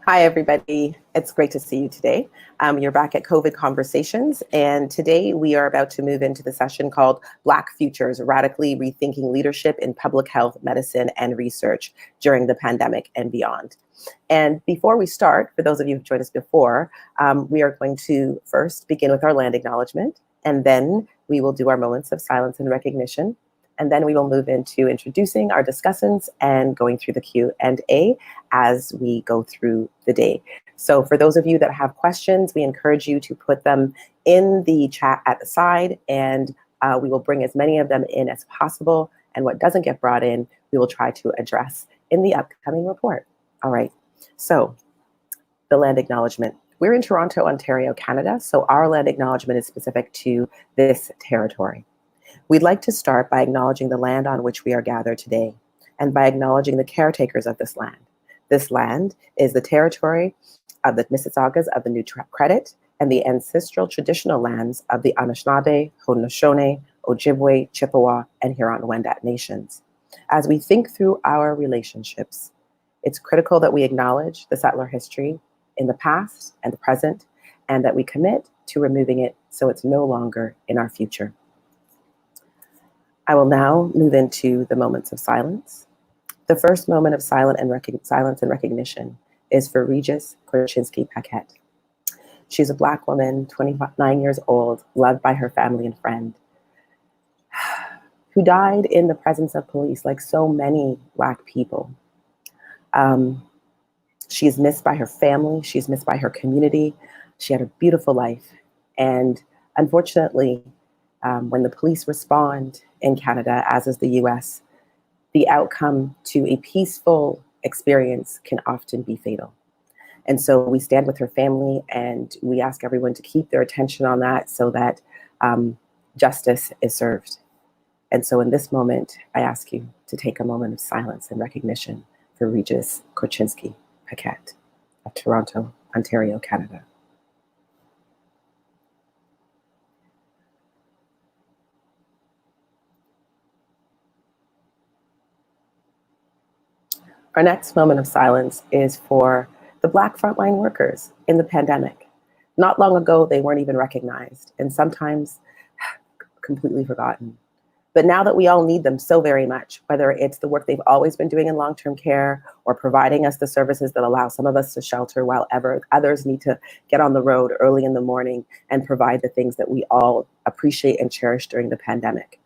Hi, everybody. It's great to see you today. You're back at COVID Conversations, and today we are about to move into the session called Black Futures, Radically Rethinking Leadership in Public Health, Medicine, and Research During the Pandemic and Beyond. And before we start, for those of you who've joined us before, we are going to first begin with our land acknowledgement, and then we will do our moments of silence and recognition. And then we will move into introducing our discussants and going through the Q&A as we go through the day. So for those of you that have questions, we encourage you to put them in the chat at the side, and we will bring as many of them in as possible. And what doesn't get brought in, we will try to address in the upcoming report. All right, so the land acknowledgement. We're in Toronto, Ontario, Canada, so our land acknowledgement is specific to this territory. We'd like to start by acknowledging the land on which we are gathered today, and by acknowledging the caretakers of this land. This land is the territory of the Mississaugas of the New Credit and the ancestral traditional lands of the Anishinaabe, Haudenosaunee, Ojibwe, Chippewa, and Huron-Wendat nations. As we think through our relationships, it's critical that we acknowledge the settler history in the past and the present, and that we commit to removing it so it's no longer in our future. I will now move into the moments of silence. The first moment of silence and recognition is for Regis Korchinski-Paquette. She's a Black woman, 29 years old, loved by her family and friend, who died in the presence of police like so many Black people. She is missed by her family. She's missed by her community. She had a beautiful life. And unfortunately, when the police respond in Canada, as is the US, the outcome to a peaceful experience can often be fatal. And so we stand with her family, and we ask everyone to keep their attention on that so that justice is served. And so in this moment, I ask you to take a moment of silence and recognition for Regis Korchinski-Paquette of Toronto, Ontario, Canada. Our next moment of silence is for the Black frontline workers in the pandemic. Not long ago, they weren't even recognized, and sometimes completely forgotten. But now that we all need them so very much, whether it's the work they've always been doing in long-term care or providing us the services that allow some of us to shelter while others need to get on the road early in the morning and provide the things that we all appreciate and cherish during the pandemic.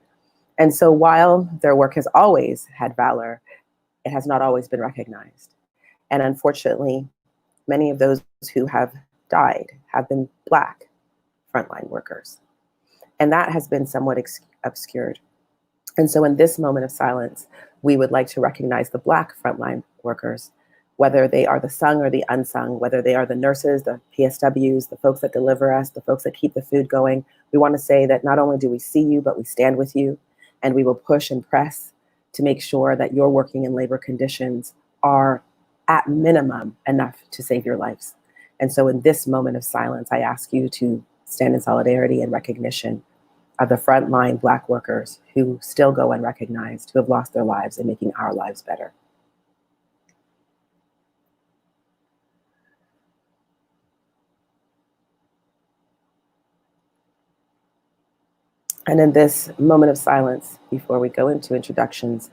And so while their work has always had valor, it has not always been recognized. And unfortunately, many of those who have died have been Black frontline workers. And that has been somewhat obscured. And so in this moment of silence, we would like to recognize the Black frontline workers, whether they are the sung or the unsung, whether they are the nurses, the PSWs, the folks that deliver us, the folks that keep the food going. We want to say that not only do we see you, but we stand with you, and we will push and press to make sure that you're working in labor conditions are at minimum enough to save your lives. And so in this moment of silence, I ask you to stand in solidarity and recognition of the frontline Black workers who still go unrecognized, who have lost their lives in making our lives better. And in this moment of silence, before we go into introductions,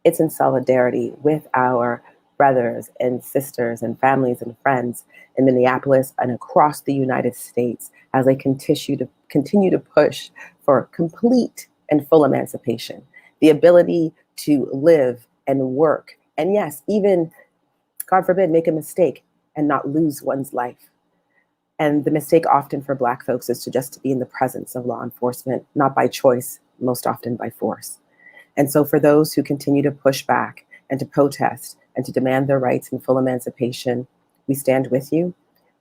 it's in solidarity with our brothers and sisters and families and friends in Minneapolis and across the United States as they continue to push for complete and full emancipation, the ability to live and work, and yes, even, God forbid, make a mistake and not lose one's life. And the mistake often for Black folks is to just be in the presence of law enforcement, not by choice, most often by force. And so for those who continue to push back and to protest and to demand their rights and full emancipation, we stand with you.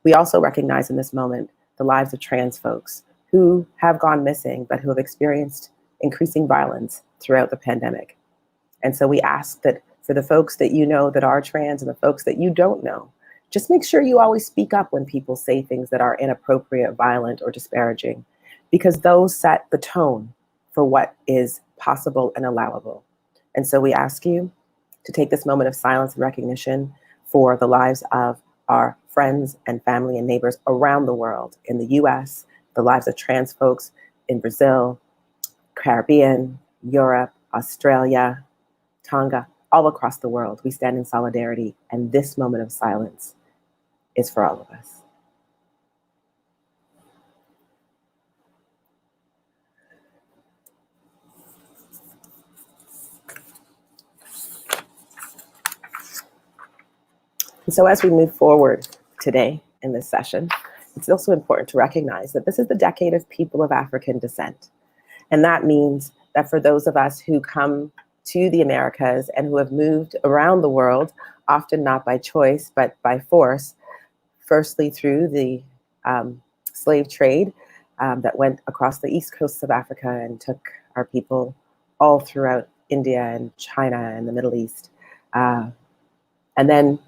We also recognize in this moment the lives of trans folks who have gone missing, but who have experienced increasing violence throughout the pandemic. And so we ask that for the folks that you know that are trans and the folks that you don't know, just make sure you always speak up when people say things that are inappropriate, violent, or disparaging, because those set the tone for what is possible and allowable. And so we ask you to take this moment of silence and recognition for the lives of our friends and family and neighbors around the world, in the US, the lives of trans folks in Brazil, Caribbean, Europe, Australia, Tonga, all across the world. We stand in solidarity, and this moment of silence is for all of us. And so as we move forward today in this session, it's also important to recognize that this is the decade of people of African descent. And that means that for those of us who come to the Americas and who have moved around the world, often not by choice, but by force, firstly through the slave trade that went across the east coasts of Africa and took our people all throughout India and China and the Middle East. And then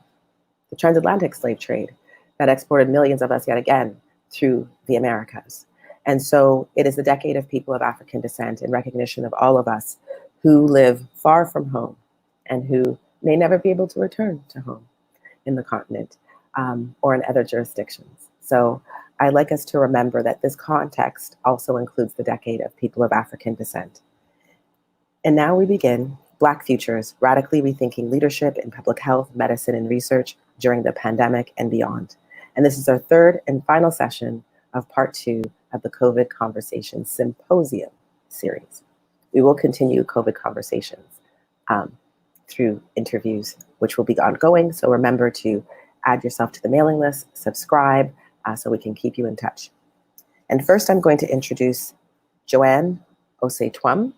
the transatlantic slave trade that exported millions of us yet again through the Americas. And so it is the decade of people of African descent in recognition of all of us who live far from home and who may never be able to return to home in the continent or in other jurisdictions. So I'd like us to remember that this context also includes the decade of people of African descent. And now we begin Black Futures, Radically Rethinking Leadership in Public Health, Medicine, and Research during the pandemic and beyond. And this is our third and final session of part 2 of the COVID Conversations Symposium series. We will continue COVID Conversations through interviews, which will be ongoing. So remember to add yourself to the mailing list, subscribe, so we can keep you in touch. And first, I'm going to introduce Joanne Osei-Twum.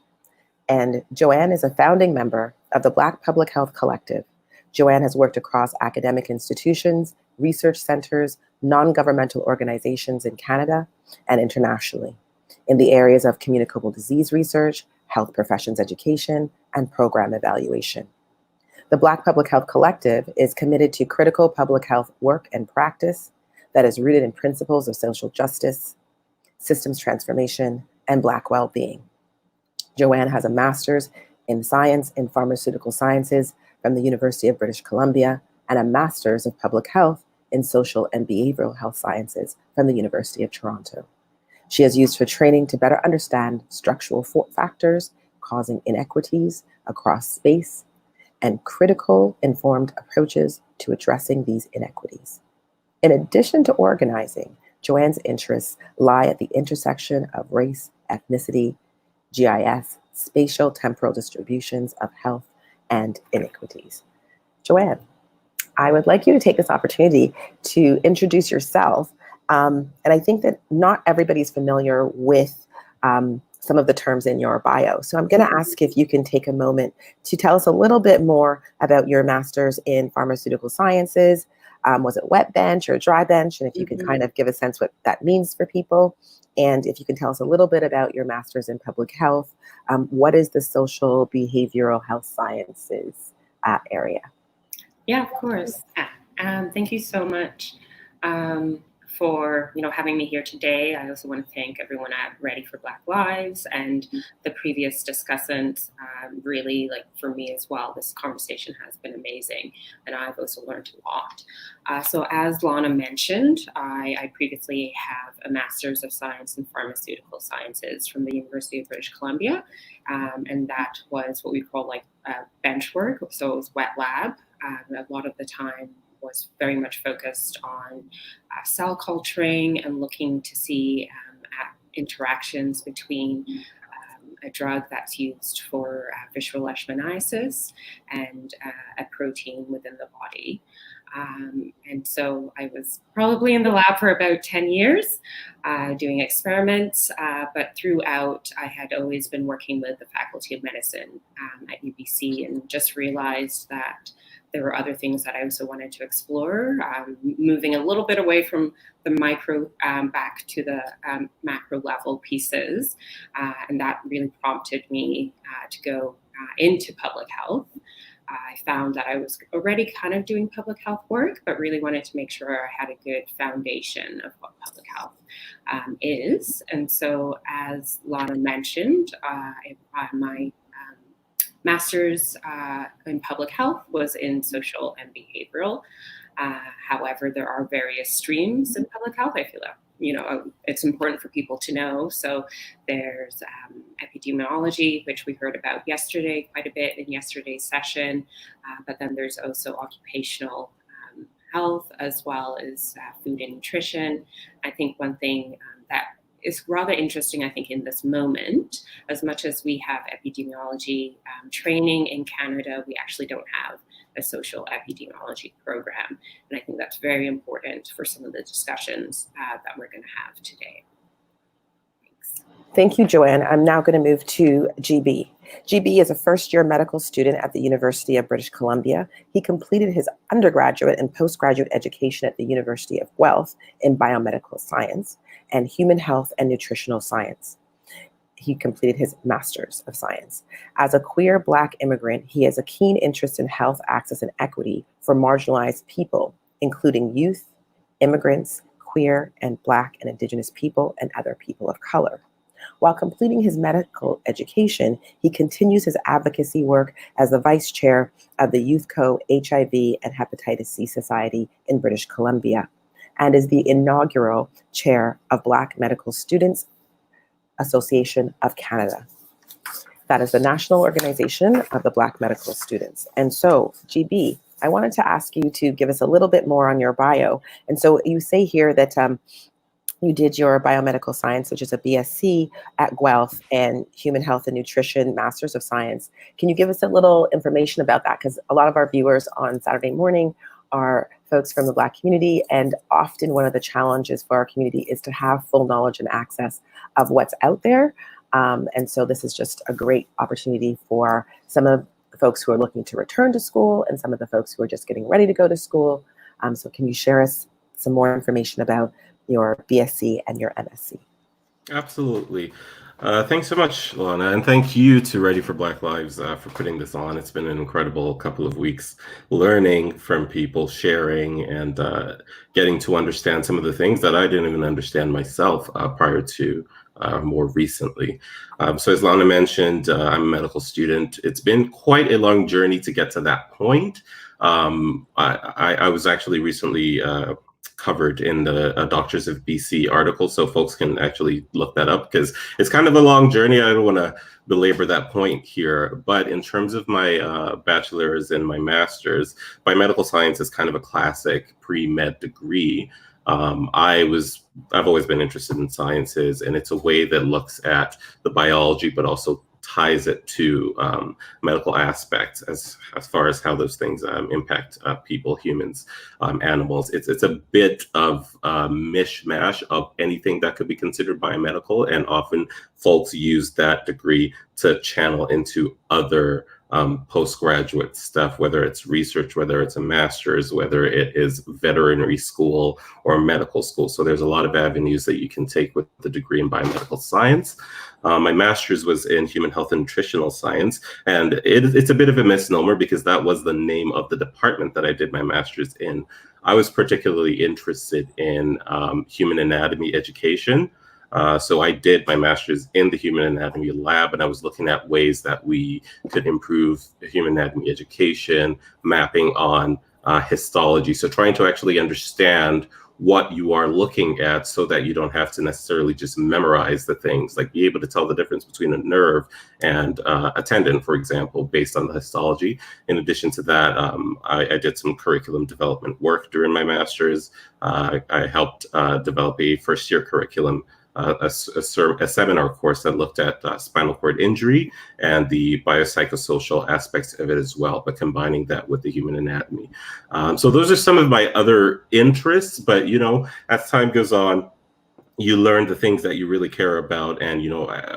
And Joanne is a founding member of the Black Public Health Collective. Joanne has worked across academic institutions, research centers, non-governmental organizations in Canada and internationally in the areas of communicable disease research, health professions education, and program evaluation. The Black Public Health Collective is committed to critical public health work and practice that is rooted in principles of social justice, systems transformation, and Black well-being. Joanne has a master's in science in pharmaceutical sciences from the University of British Columbia and a master's of public health in social and behavioral health sciences from the University of Toronto. She has used her training to better understand structural factors causing inequities across space and critical informed approaches to addressing these inequities. In addition to organizing, Joanne's interests lie at the intersection of race, ethnicity, GIS, spatial temporal distributions of health, and inequities. Joanne, I would like you to take this opportunity to introduce yourself. And I think that not everybody's familiar with some of the terms in your bio. So I'm going to ask if you can take a moment to tell us a little bit more about your master's in pharmaceutical sciences. Was it wet bench or dry bench? And if you can kind of give a sense what that means for people. And if you can tell us a little bit about your master's in public health, what is the social behavioral health sciences area? Yeah, of course. Thank you so much for having me here today. I also want to thank everyone at Ready for Black Lives and the previous discussants. Really, for me as well, this conversation has been amazing, and I've also learned a lot. So as Lana mentioned, I previously have a Master's of Science in Pharmaceutical Sciences from the University of British Columbia, and that was what we call bench work. So it was wet lab. A lot of the time was very much focused on cell culturing and looking to see at interactions between a drug that's used for visceral leishmaniasis and a protein within the body. And so I was probably in the lab for about 10 years doing experiments, but throughout I had always been working with the Faculty of Medicine at UBC and just realized that there were other things that I also wanted to explore, moving a little bit away from the micro back to the macro level pieces. And that really prompted me to go into public health. I found that I was already kind of doing public health work, but really wanted to make sure I had a good foundation of what public health is. And so as Lana mentioned, my master's in public health was in social and behavioral. However, there are various streams in public health. I feel that, it's important for people to know. So there's epidemiology, which we heard about yesterday quite a bit in yesterday's session, but then there's also occupational health, as well as food and nutrition. I think one thing that is rather interesting, I think, in this moment, as much as we have epidemiology training in Canada, we actually don't have a social epidemiology program. And I think that's very important for some of the discussions that we're going to have today. Thanks. Thank you, Joanne. I'm now going to move to GB. GB is a first-year medical student at the University of British Columbia. He completed his undergraduate and postgraduate education at the University of Guelph in biomedical science and human health and nutritional science. He completed his Master's of Science. As a queer Black immigrant, he has a keen interest in health access and equity for marginalized people, including youth, immigrants, queer and Black and Indigenous people, and other people of color. While completing his medical education, he continues his advocacy work as the vice chair of the Youth Co. HIV and Hepatitis C Society in British Columbia, and is the inaugural chair of Black Medical Students Association of Canada. That is the national organization of the Black medical students. And so, GB, I wanted to ask you to give us a little bit more on your bio. And so you say here that you did your biomedical science, which is a BSc at Guelph, and human health and nutrition, Masters of Science. Can you give us a little information about that? Because a lot of our viewers on Saturday morning are folks from the Black community, and often one of the challenges for our community is to have full knowledge and access of what's out there. And so this is just a great opportunity for some of the folks who are looking to return to school and some of the folks who are just getting ready to go to school. So can you share us some more information about your BSc and your MSc? Absolutely. Thanks so much, Ilana, and thank you to Ready for Black Lives for putting this on. It's been an incredible couple of weeks learning from people, sharing, and getting to understand some of the things that I didn't even understand myself prior to more recently. So as Ilana mentioned, I'm a medical student. It's been quite a long journey to get to that point. I was actually recently covered in the Doctors of BC article, so folks can actually look that up because it's kind of a long journey. I don't want to belabor that point here, but in terms of my bachelor's and my master's, biomedical science is kind of a classic pre-med degree. I've always been interested in sciences, and it's a way that looks at the biology, but also ties it to medical aspects as far as how those things impact people, humans, animals. It's a bit of a mishmash of anything that could be considered biomedical, and often folks use that degree to channel into other postgraduate stuff, whether it's research, whether it's a master's, whether it is veterinary school or medical school. So there's a lot of avenues that you can take with the degree in biomedical science. My master's was in human health and nutritional science, and it's a bit of a misnomer because that was the name of the department that I did my master's in. I was particularly interested in human anatomy education. So I did my master's in the human anatomy lab, and I was looking at ways that we could improve human anatomy education, mapping on histology. So trying to actually understand what you are looking at so that you don't have to necessarily just memorize the things, like be able to tell the difference between a nerve and a tendon, for example, based on the histology. In addition to that, I did some curriculum development work during my master's. I helped develop a first-year curriculum, a seminar course that looked at spinal cord injury and the biopsychosocial aspects of it as well, but combining that with the human anatomy. So those are some of my other interests, but as time goes on, you learn the things that you really care about. And,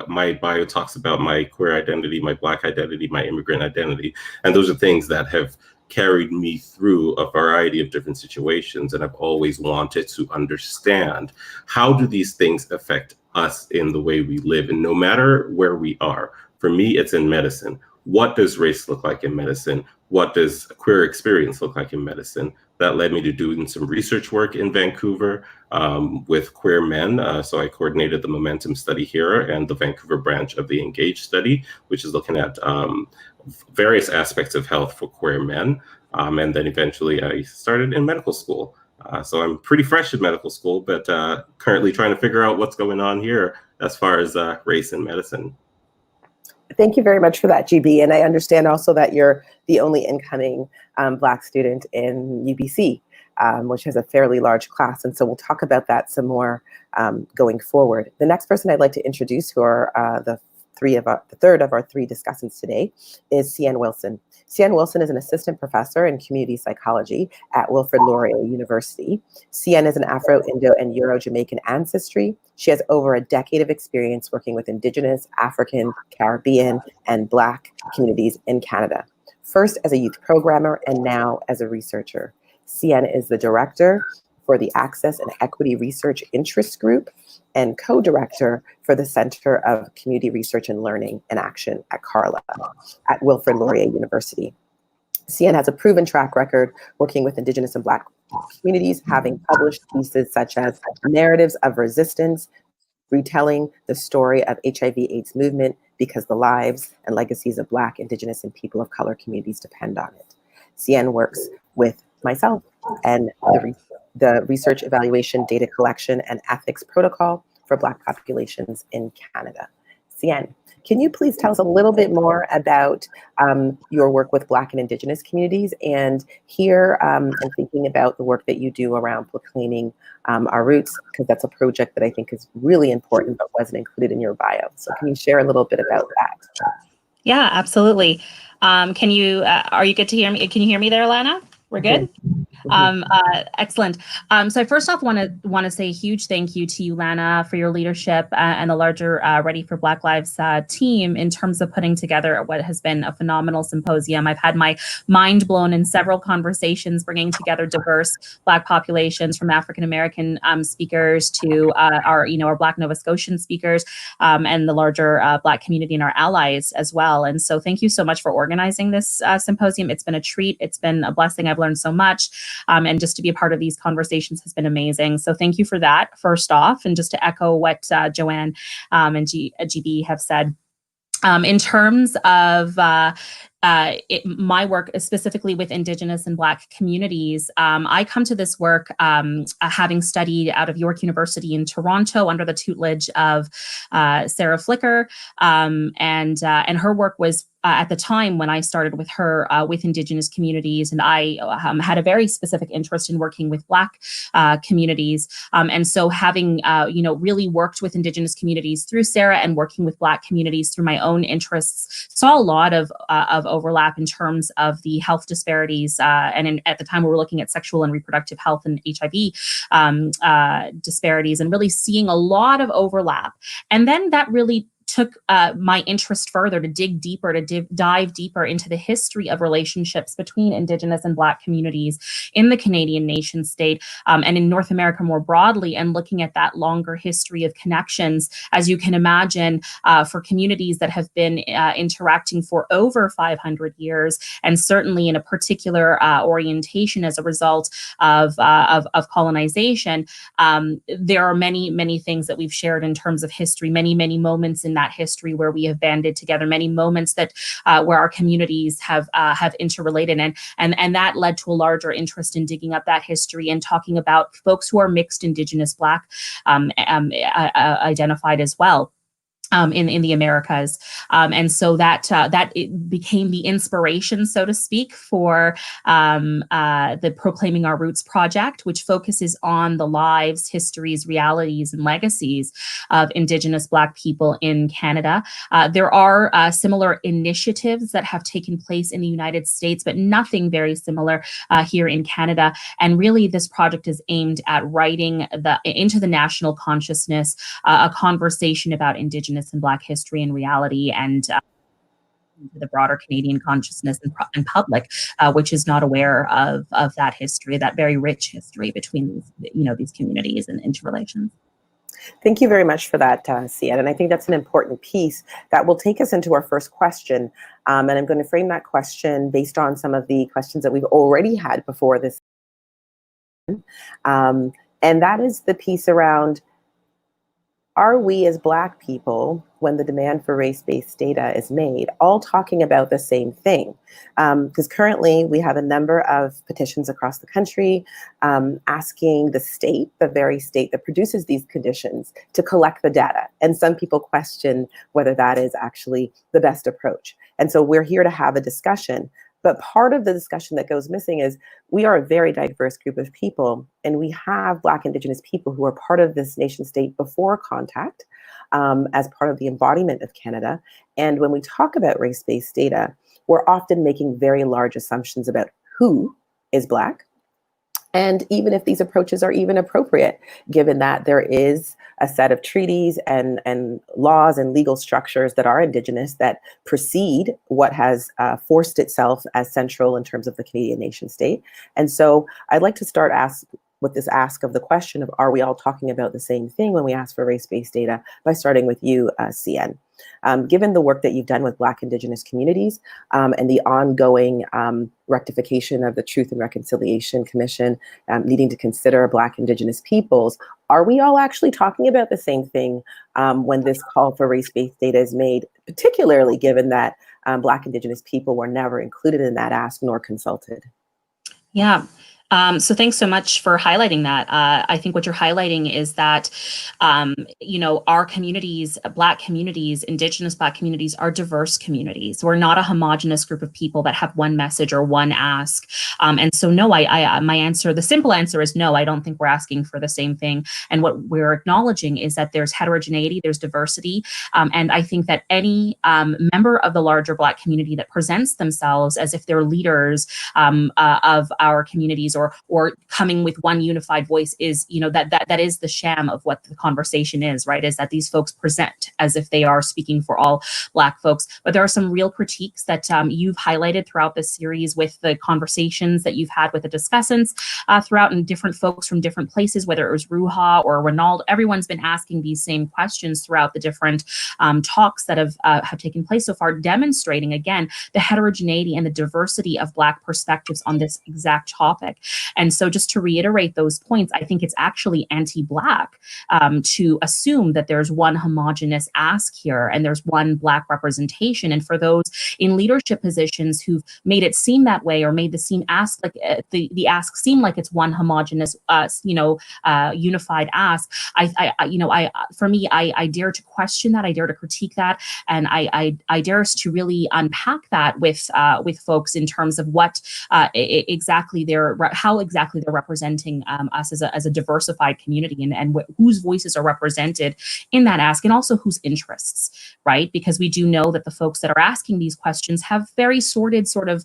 my bio talks about my queer identity, my Black identity, my immigrant identity. And those are things that have carried me through a variety of different situations. And I've always wanted to understand, how do these things affect us in the way we live? And no matter where we are, for me, it's in medicine. What does race look like in medicine? What does a queer experience look like in medicine? That led me to doing some research work in Vancouver with queer men. So I coordinated the Momentum study here and the Vancouver branch of the Engage study, which is looking at various aspects of health for queer men. And then eventually I started in medical school. So I'm pretty fresh in medical school, but currently trying to figure out what's going on here as far as race in medicine. Thank you very much for that, GB. And I understand also that you're the only incoming Black student in UBC, which has a fairly large class. And so we'll talk about that some more going forward. The next person I'd like to introduce, who are the third of our three discussants today, is Ciann Wilson. Ciann Wilson is an assistant professor in community psychology at Wilfrid Laurier University. Ciann is an Afro, Indo, and Euro-Jamaican ancestry. She has over a decade of experience working with Indigenous, African, Caribbean, and Black communities in Canada, first as a youth programmer and now as a researcher. Ciann is the director for the Access and Equity Research Interest Group and co-director for the Center of Community Research and Learning and Action at Carla at Wilfrid Laurier University. Ciann has a proven track record working with Indigenous and Black communities, having published pieces such as Narratives of Resistance, retelling the story of HIV/AIDS movement because the lives and legacies of Black, Indigenous, and people of color communities depend on it. Ciann works with myself and the Research Evaluation Data Collection and Ethics Protocol for Black populations in Canada. Ciann, can you please tell us a little bit more about your work with Black and Indigenous communities? And here I'm thinking about the work that you do around proclaiming our roots, because that's a project that I think is really important but wasn't included in your bio. So can you share a little bit about that? Yeah, absolutely. Are you good to hear me? Can you hear me there, Ilana? We're good? Excellent. So I first off want to say a huge thank you to you, Ilana, for your leadership and the larger Ready for Black Lives team in terms of putting together what has been a phenomenal symposium. I've had my mind blown in several conversations, bringing together diverse Black populations, from African American speakers to our Black Nova Scotian speakers, and the larger Black community and our allies as well. And so thank you so much for organizing this symposium. It's been a treat. It's been a blessing. I've learned so much. And just to be a part of these conversations has been amazing. So thank you for that, first off. And just to echo what Joanne and GB have said, in terms of my work specifically with Indigenous and Black communities, I come to this work having studied out of York University in Toronto under the tutelage of Sarah Flicker, and her work was at the time when I started with her with Indigenous communities, and I had a very specific interest in working with Black communities, and so having really worked with Indigenous communities through Sarah and working with Black communities through my own interests, saw a lot of overlap in terms of the health disparities, and at the time we were looking at sexual and reproductive health and HIV disparities, and really seeing a lot of overlap. And then that really took my interest further to dig deeper, to dive deeper into the history of relationships between Indigenous and Black communities in the Canadian nation state, and in North America more broadly, and looking at that longer history of connections, as you can imagine, for communities that have been interacting for over 500 years, and certainly in a particular orientation as a result of colonization. There are many things that we've shared in terms of history, many moments in that history where we have banded together, many moments that where our communities have interrelated, and that led to a larger interest in digging up that history and talking about folks who are mixed Indigenous Black identified as well. In the Americas, and so that it became the inspiration, so to speak, for the Proclaiming Our Roots project, which focuses on the lives, histories, realities, and legacies of Indigenous Black people in Canada. There are similar initiatives that have taken place in the United States, but nothing very similar here in Canada. And really, this project is aimed at writing into the national consciousness a conversation about Indigenous and Black history and reality, and the broader Canadian consciousness and public, which is not aware of that history, that very rich history between these communities and interrelations. Thank you very much for that, Ciann. And I think that's an important piece that will take us into our first question. And I'm going to frame that question based on some of the questions that we've already had before this. And that is the piece around are we as Black people, when the demand for race-based data is made, all talking about the same thing? Because currently we have a number of petitions across the country asking the state, the very state that produces these conditions, to collect the data. And some people question whether that is actually the best approach. And so we're here to have a discussion. But part of the discussion that goes missing is we are a very diverse group of people, and we have Black Indigenous people who are part of this nation state before contact, as part of the embodiment of Canada. And when we talk about race-based data, we're often making very large assumptions about who is Black, and even if these approaches are even appropriate, given that there is a set of treaties and laws and legal structures that are Indigenous that precede what has forced itself as central in terms of the Canadian nation state. And so I'd like to start with this ask of the question of, are we all talking about the same thing when we ask for race-based data, by starting with you, Ciann. Given the work that you've done with Black Indigenous communities and the ongoing rectification of the Truth and Reconciliation Commission needing to consider Black Indigenous peoples, are we all actually talking about the same thing when this call for race-based data is made, particularly given that Black Indigenous people were never included in that ask nor consulted? Yeah. So thanks so much for highlighting that. I think what you're highlighting is that, our communities, Black communities, Indigenous Black communities, are diverse communities. We're not a homogenous group of people that have one message or one ask. And so no, my answer, the simple answer is no, I don't think we're asking for the same thing. And what we're acknowledging is that there's heterogeneity, there's diversity. And I think that any member of the larger Black community that presents themselves as if they're leaders of our communities, or coming with one unified voice, is, that is the sham of what the conversation is, right? Is that these folks present as if they are speaking for all Black folks. But there are some real critiques that you've highlighted throughout this series with the conversations that you've had with the discussants throughout, and different folks from different places, whether it was Ruha or Ronald. Everyone's been asking these same questions throughout the different talks that have taken place so far, demonstrating again the heterogeneity and the diversity of Black perspectives on this exact topic. And so just to reiterate those points, I think it's actually anti-Black to assume that there's one homogenous ask here and there's one Black representation. And for those in leadership positions who've made it seem that way, or made the ask like the ask seem like it's one homogenous, unified ask, for me, I dare to question that, I dare to critique that, and I dare us to really unpack that with folks in terms of what how exactly they're representing us as a diversified community, and whose voices are represented in that ask, and also whose interests, right? Because we do know that the folks that are asking these questions have very sordid sort of,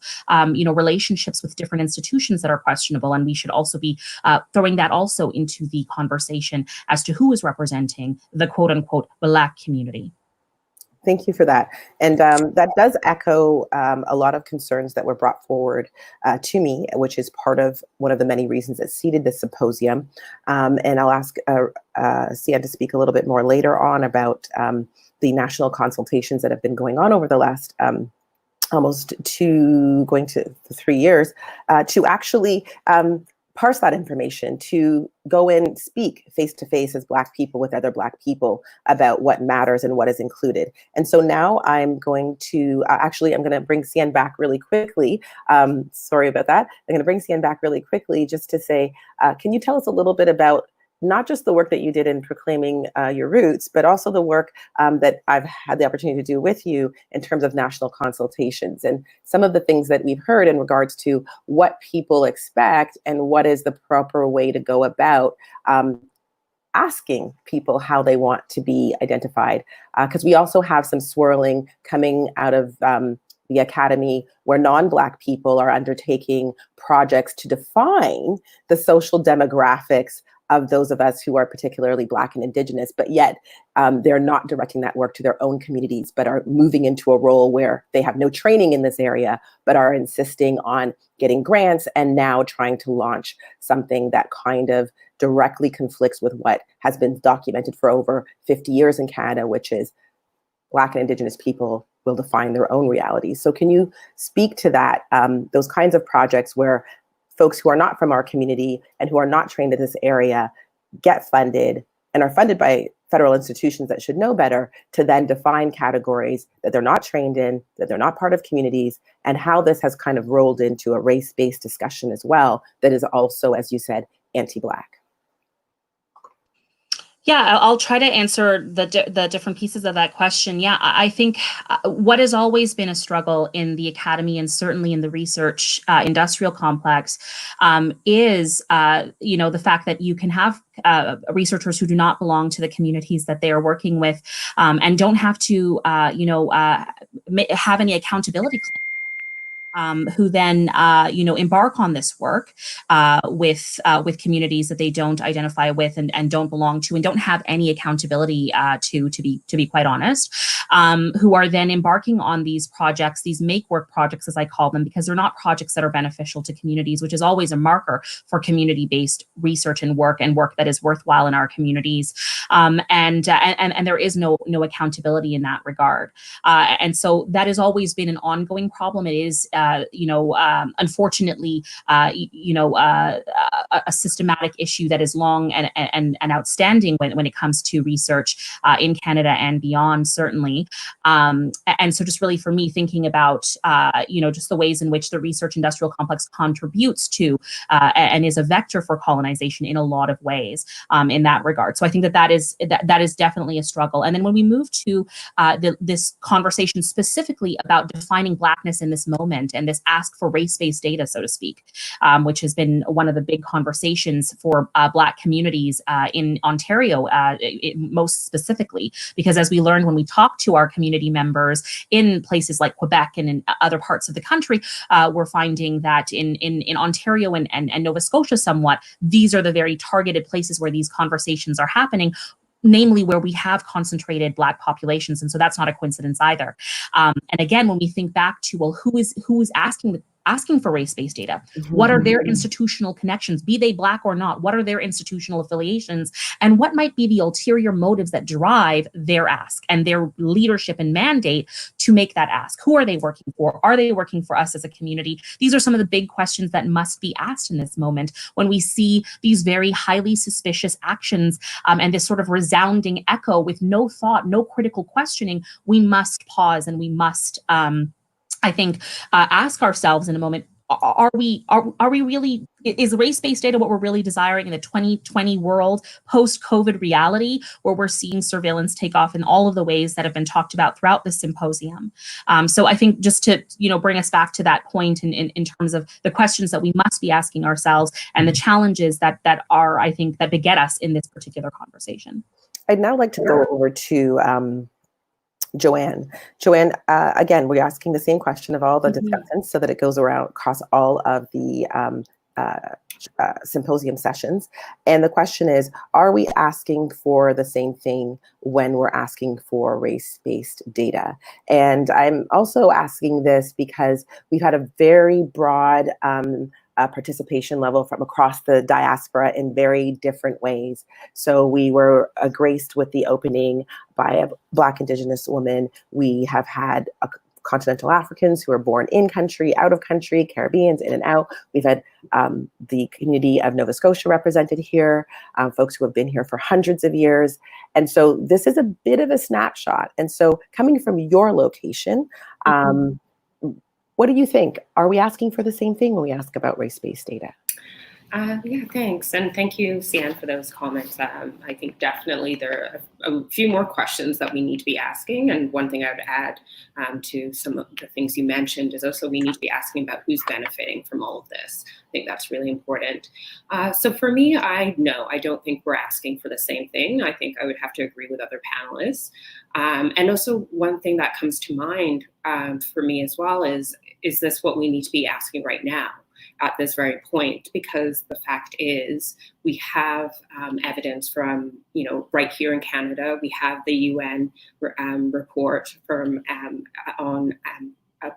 relationships with different institutions that are questionable, and we should also be throwing that also into the conversation as to who is representing the quote unquote Black community. Thank you for that. And that does echo a lot of concerns that were brought forward to me, which is part of one of the many reasons that seeded this symposium. And I'll ask Ciann to speak a little bit more later on about the national consultations that have been going on over the last almost going to 3 years to actually parse that information, to go and speak face-to-face as Black people with other Black people about what matters and what is included. And so now I'm going to, I'm going to bring Ciann back really quickly. Sorry about that. I'm going to bring Ciann back really quickly just to say, can you tell us a little bit about not just the work that you did in proclaiming your roots, but also the work that I've had the opportunity to do with you in terms of national consultations, and some of the things that we've heard in regards to what people expect and what is the proper way to go about asking people how they want to be identified. Because we also have some swirling coming out of the academy, where non-Black people are undertaking projects to define the social demographics of those of us who are particularly Black and Indigenous, but yet they're not directing that work to their own communities, but are moving into a role where they have no training in this area, but are insisting on getting grants and now trying to launch something that kind of directly conflicts with what has been documented for over 50 years in Canada, which is Black and Indigenous people will define their own realities. So can you speak to that, those kinds of projects where folks who are not from our community and who are not trained in this area get funded and are funded by federal institutions that should know better to then define categories that they're not trained in, that they're not part of communities, and how this has kind of rolled into a race-based discussion as well that is also, as you said, anti-Black. Yeah, I'll try to answer the different pieces of that question. Yeah, I think what has always been a struggle in the academy and certainly in the research industrial complex is, the fact that you can have researchers who do not belong to the communities that they are working with and don't have to, have any accountability. Who then, embark on this work with communities that they don't identify with and don't belong to and don't have any accountability to be quite honest, who are then embarking on these projects, these make work projects, as I call them, because they're not projects that are beneficial to communities, which is always a marker for community-based research and work that is worthwhile in our communities. And there is no accountability in that regard. And so that has always been an ongoing problem. It is, unfortunately, a systematic issue that is long and outstanding when it comes to research in Canada and beyond, certainly. And so just really for me, thinking about, just the ways in which the research industrial complex contributes to and is a vector for colonization in a lot of ways in that regard. So I think that is definitely a struggle. And then when we move to this conversation specifically about defining Blackness in this moment and this ask for race-based data, so to speak, which has been one of the big conversations for Black communities in Ontario, most specifically, because as we learned when we talked to our community members in places like Quebec and in other parts of the country, we're finding that in Ontario and Nova Scotia somewhat, these are the very targeted places where these conversations are happening, namely where we have concentrated Black populations. And so that's not a coincidence either. And again, when we think back to, well, who is asking for race-based data? What are their institutional connections, be they Black or not? What are their institutional affiliations? And what might be the ulterior motives that drive their ask and their leadership and mandate to make that ask? Who are they working for? Are they working for us as a community? These are some of the big questions that must be asked in this moment when we see these very highly suspicious actions and this sort of resounding echo with no thought, no critical questioning. We must pause and we must, I think, ask ourselves in a moment, are we really, is race-based data what we're really desiring in the 2020 world, post-COVID reality, where we're seeing surveillance take off in all of the ways that have been talked about throughout this symposium? So I think just to, bring us back to that point in terms of the questions that we must be asking ourselves and the challenges that are, I think, that beget us in this particular conversation. I'd now like to go over to Joanne. Joanne, again, we're asking the same question of all the discussants so that it goes around across all of the symposium sessions. And the question is, are we asking for the same thing when we're asking for race-based data? And I'm also asking this because we've had a very broad participation level from across the diaspora in very different ways. So we were graced with the opening by a Black Indigenous woman. We have had continental Africans who are born in country, out of country, Caribbeans, in and out. We've had the community of Nova Scotia represented here, folks who have been here for hundreds of years. And so this is a bit of a snapshot. And so coming from your location, what do you think? Are we asking for the same thing when we ask about race-based data? Yeah, thanks. And thank you, Ciann, for those comments. I think definitely there are a few more questions that we need to be asking. And one thing I would add to some of the things you mentioned is also we need to be asking about who's benefiting from all of this. I think that's really important. So for me, I don't think we're asking for the same thing. I think I would have to agree with other panelists. And also one thing that comes to mind for me as well is this what we need to be asking right now at this very point? Because the fact is we have evidence from, right here in Canada, we have the UN report from on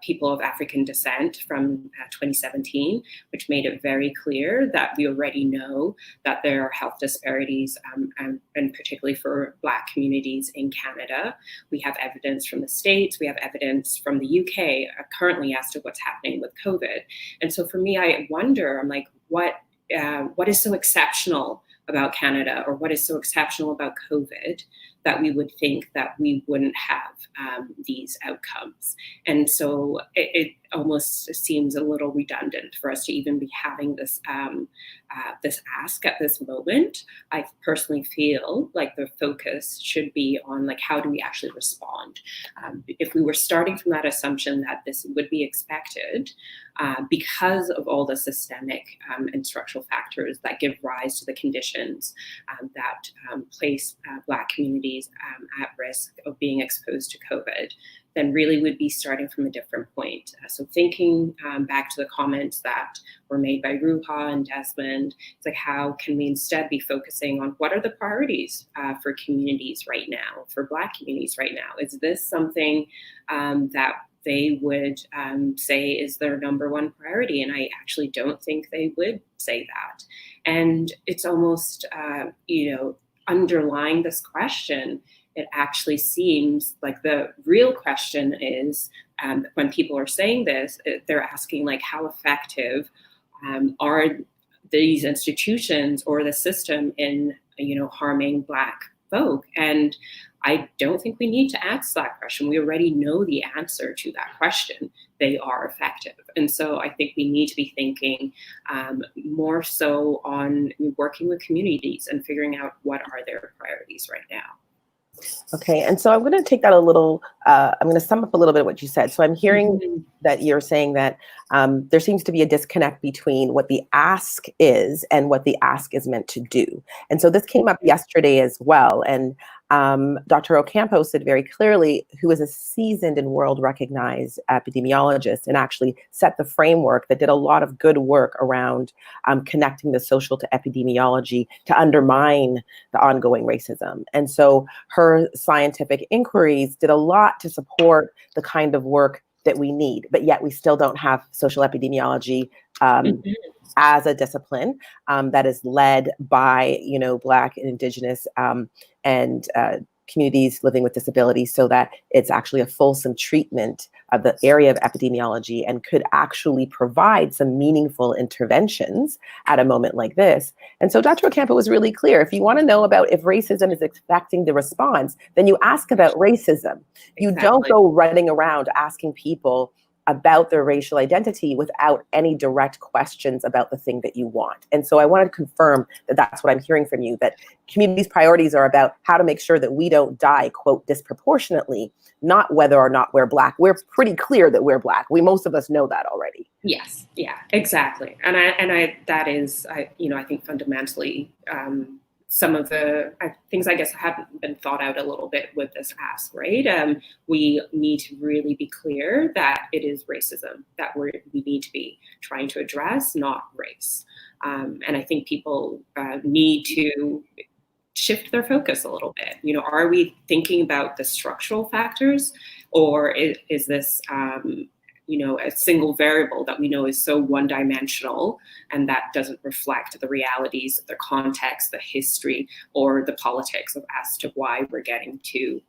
people of African descent from 2017, which made it very clear that we already know that there are health disparities, and particularly for Black communities in Canada. We have evidence from the States, we have evidence from the UK currently as to what's happening with COVID. And so for me, I wonder, I'm like, what is so exceptional about Canada, or what is so exceptional about COVID, that we would think that we wouldn't have these outcomes. And so it almost seems a little redundant for us to even be having this this ask at this moment. I personally feel like the focus should be on, like, how do we actually respond? If we were starting from that assumption that this would be expected, because of all the systemic and structural factors that give rise to the conditions that place Black communities at risk of being exposed to COVID, then really would be starting from a different point. So thinking back to the comments that were made by Ruha and Desmond, it's like, how can we instead be focusing on what are the priorities for communities right now, for Black communities right now? Is this something that they would say is their number one priority? And I actually don't think they would say that. And it's almost, underlying this question, it actually seems like the real question is, when people are saying this, they're asking, like, how effective are these institutions or the system in, harming Black folk? And I don't think we need to ask that question. We already know the answer to that question. They are effective. And so I think we need to be thinking more so on working with communities and figuring out what are their priorities right now. Okay, and so I'm going to take that a little, I'm going to sum up a little bit what you said. So I'm hearing that you're saying that there seems to be a disconnect between what the ask is and what the ask is meant to do. And so this came up yesterday as well. And Dr. Ocampo said very clearly, who is a seasoned and world-recognized epidemiologist, and actually set the framework that did a lot of good work around connecting the social to epidemiology to undermine the ongoing racism. And so her scientific inquiries did a lot to support the kind of work that we need, but yet we still don't have social epidemiology as a discipline that is led by, Black and Indigenous and communities living with disabilities, so that it's actually a fulsome treatment of the area of epidemiology and could actually provide some meaningful interventions at a moment like this. And so Dr. Ocampo was really clear. If you want to know about if racism is affecting the response, then you ask about racism. You don't go running around asking people about their racial identity without any direct questions about the thing that you want. And so I wanted to confirm that that's what I'm hearing from you, that communities' priorities are about how to make sure that we don't die, quote, disproportionately, not whether or not we're Black. We're pretty clear that we're Black. Most of us know that already. Yes, yeah, exactly. And I that is, I think fundamentally, some of the things, I guess, haven't been thought out a little bit with this ask, right? We need to really be clear that it is racism that we need to be trying to address, not race. And I think people need to shift their focus a little bit. Are we thinking about the structural factors, or is this a single variable that we know is so one-dimensional and that doesn't reflect the realities of the context, the history, or the politics as to why we're getting to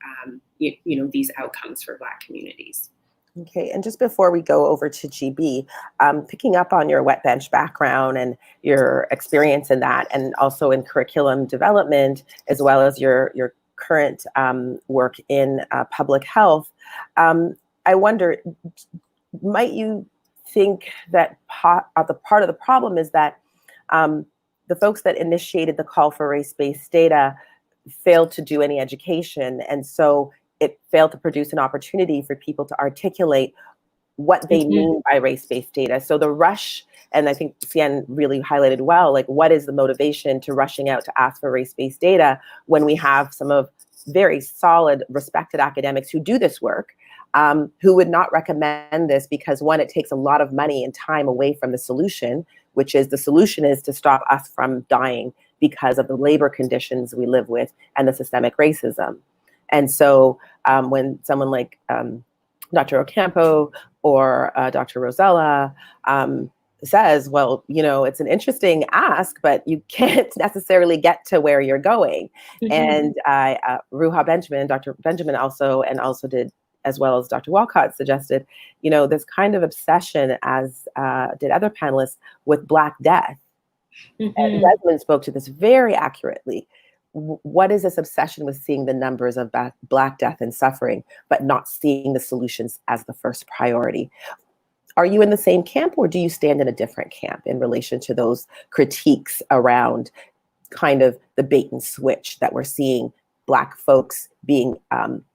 these outcomes for Black communities. Okay, and just before we go over to GB, picking up on your wet bench background and your experience in that, and also in curriculum development, as well as your current work in public health, I wonder, might you think that part of the problem is that the folks that initiated the call for race-based data failed to do any education, and so it failed to produce an opportunity for people to articulate what they mean by race-based data. So the rush, and I think Ciann really highlighted well, like, what is the motivation to rushing out to ask for race-based data when we have some of very solid, respected academics who do this work, who would not recommend this because, one, it takes a lot of money and time away from the solution, which is the solution is to stop us from dying because of the labor conditions we live with and the systemic racism. And so when someone like Dr. Ocampo or Dr. Rosella says, well, it's an interesting ask, but you can't necessarily get to where you're going. And Ruha Benjamin, Dr. Benjamin also did, as well as Dr. Walcott suggested, this kind of obsession, as did other panelists, with Black death And Desmond spoke to this very accurately. What is this obsession with seeing the numbers of Black death and suffering, but not seeing the solutions as the first priority? Are you in the same camp, or do you stand in a different camp in relation to those critiques around kind of the bait and switch that we're seeing Black folks being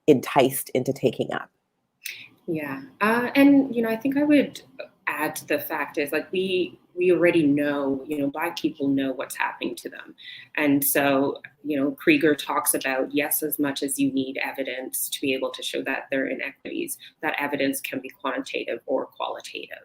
enticed into taking up? Yeah, and I think I would add to the fact is like we already know, Black people know what's happening to them. And so, Krieger talks about, yes, as much as you need evidence to be able to show that there are inequities, that evidence can be quantitative or qualitative.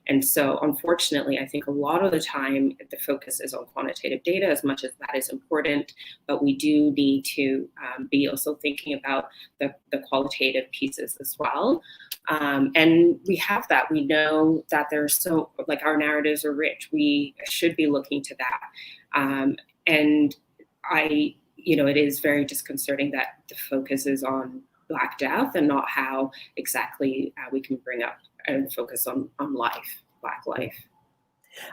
And so, unfortunately, I think a lot of the time the focus is on quantitative data, as much as that is important, but we do need to be also thinking about the qualitative pieces as well. And we have that. We know that there's our narratives are rich. We should be looking to that. And it is very disconcerting that the focus is on Black death and not how exactly we can bring up and focus on life, Black life.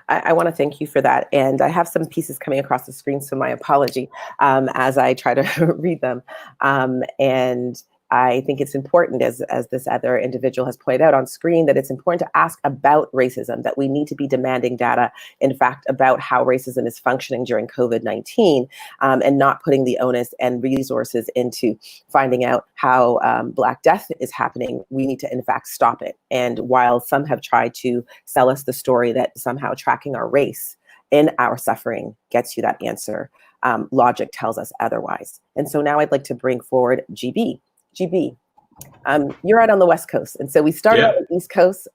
I want to thank you for that. And I have some pieces coming across the screen, so my apology as I try to read them. And I think it's important, as this other individual has pointed out on screen, that it's important to ask about racism, that we need to be demanding data, in fact, about how racism is functioning during COVID-19, and not putting the onus and resources into finding out how Black death is happening. We need to, in fact, stop it. And while some have tried to sell us the story that somehow tracking our race in our suffering gets you that answer, logic tells us otherwise. And so now I'd like to bring forward GB. GB, you're out on the West Coast. And so we started on the East Coast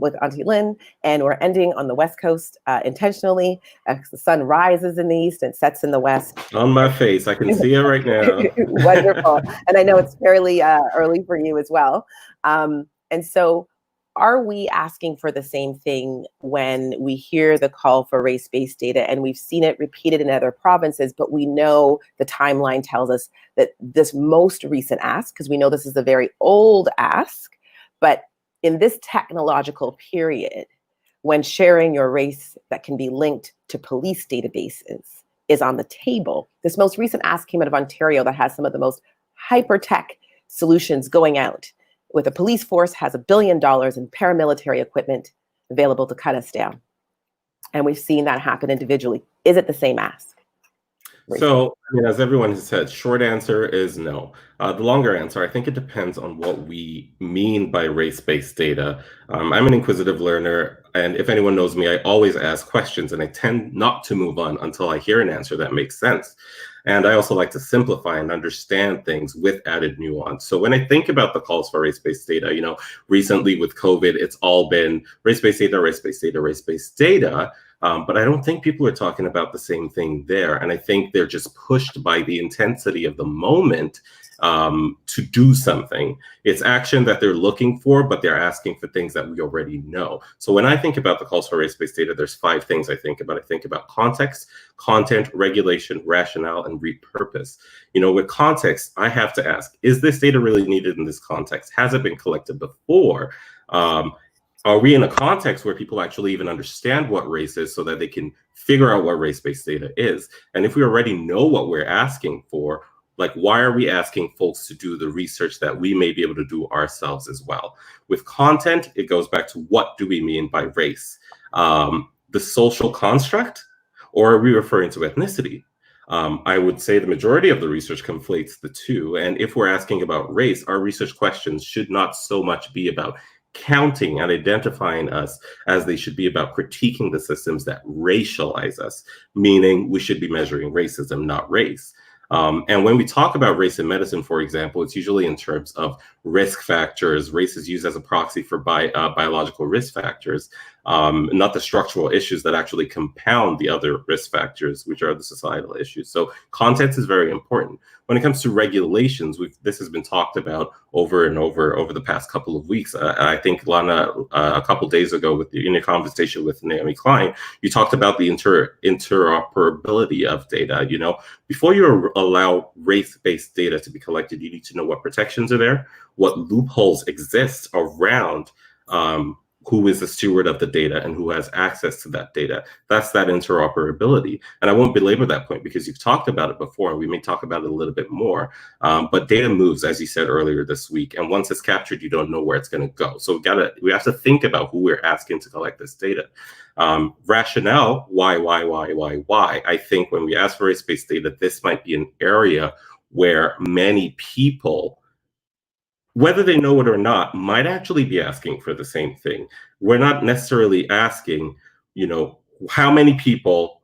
with Auntie Lynn, and we're ending on the West Coast intentionally. The sun rises in the East and sets in the West. On my face, I can see it right now. Wonderful. And I know it's fairly early for you as well. And so are we asking for the same thing when we hear the call for race-based data? And we've seen it repeated in other provinces, but we know the timeline tells us that this most recent ask, because we know this is a very old ask, but in this technological period, when sharing your race that can be linked to police databases is on the table, this most recent ask came out of Ontario that has some of the most hyper-tech solutions going out, with a police force has $1 billion in paramilitary equipment available to cut us down. And we've seen that happen individually. Is it the same ask? So, as everyone has said, short answer is no. The longer answer, I think it depends on what we mean by race-based data. I'm an inquisitive learner, and if anyone knows me, I always ask questions, and I tend not to move on until I hear an answer that makes sense. And I also like to simplify and understand things with added nuance. So when I think about the calls for race-based data, recently with COVID, it's all been race-based data, race-based data, race-based data. But I don't think people are talking about the same thing there. And I think they're just pushed by the intensity of the moment to do something. It's action that they're looking for, but they're asking for things that we already know. So when I think about the calls for race-based data, there's 5 things I think about. I think about context, content, regulation, rationale, and repurpose. With context, I have to ask, is this data really needed in this context? Has it been collected before? Are we in a context where people actually even understand what race is so that they can figure out what race-based data is? And if we already know what we're asking for, why are we asking folks to do the research that we may be able to do ourselves as well? With content, it goes back to what do we mean by race? The social construct, or are we referring to ethnicity? I would say the majority of the research conflates the two. And if we're asking about race, our research questions should not so much be about counting and identifying us as they should be about critiquing the systems that racialize us, meaning we should be measuring racism, not race. And when we talk about race in medicine, for example, it's usually in terms of risk factors. Race is used as a proxy for biological risk factors, not the structural issues that actually compound the other risk factors, which are the societal issues. So context is very important. When it comes to regulations, this has been talked about over and over the past couple of weeks. I think, Ilana, a couple days ago in a conversation with Naomi Klein, you talked about the interoperability of data. Before you allow race-based data to be collected, you need to know what protections are there, what loopholes exist around who is the steward of the data and who has access to that data. That's that interoperability. And I won't belabor that point because you've talked about it before, and we may talk about it a little bit more. But data moves, as you said earlier this week, and once it's captured, you don't know where it's going to go. So we have to think about who we're asking to collect this data. Rationale, why? I think when we ask for race-based data, this might be an area where many people, whether they know it or not, might actually be asking for the same thing. We're not necessarily asking, how many people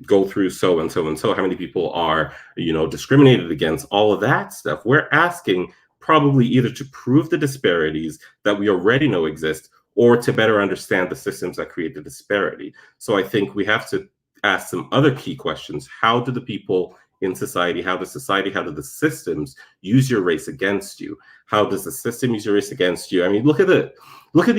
go through so and so and so, how many people are, discriminated against, all of that stuff. We're asking probably either to prove the disparities that we already know exist or to better understand the systems that create the disparity. So I think we have to ask some other key questions. How do the people in society, how do the systems use your race against you? How does the system use your race against you? I mean, look at the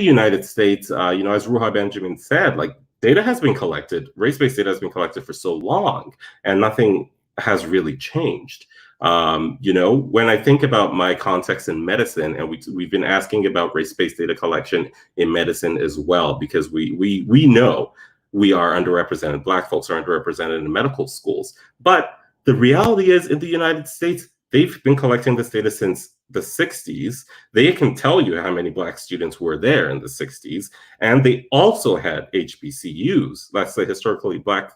United States. As Ruha Benjamin said, like, data has been collected, race-based data has been collected for so long, and nothing has really changed. When I think about my context in medicine, and we've been asking about race-based data collection in medicine as well, because we know we are underrepresented. Black folks are underrepresented in medical schools, but the reality is, in the United States, they've been collecting this data since the 60s. They can tell you how many Black students were there in the 60s. And they also had HBCUs, that's the historically Black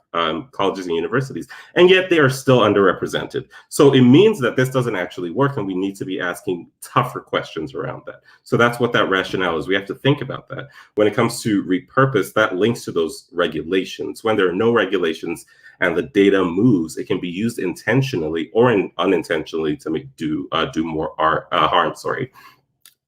colleges and universities. And yet they are still underrepresented. So it means that this doesn't actually work, and we need to be asking tougher questions around that. So that's what that rationale is. We have to think about that. When it comes to repurpose, that links to those regulations. When there are no regulations and the data moves, it can be used intentionally or unintentionally to do more harm.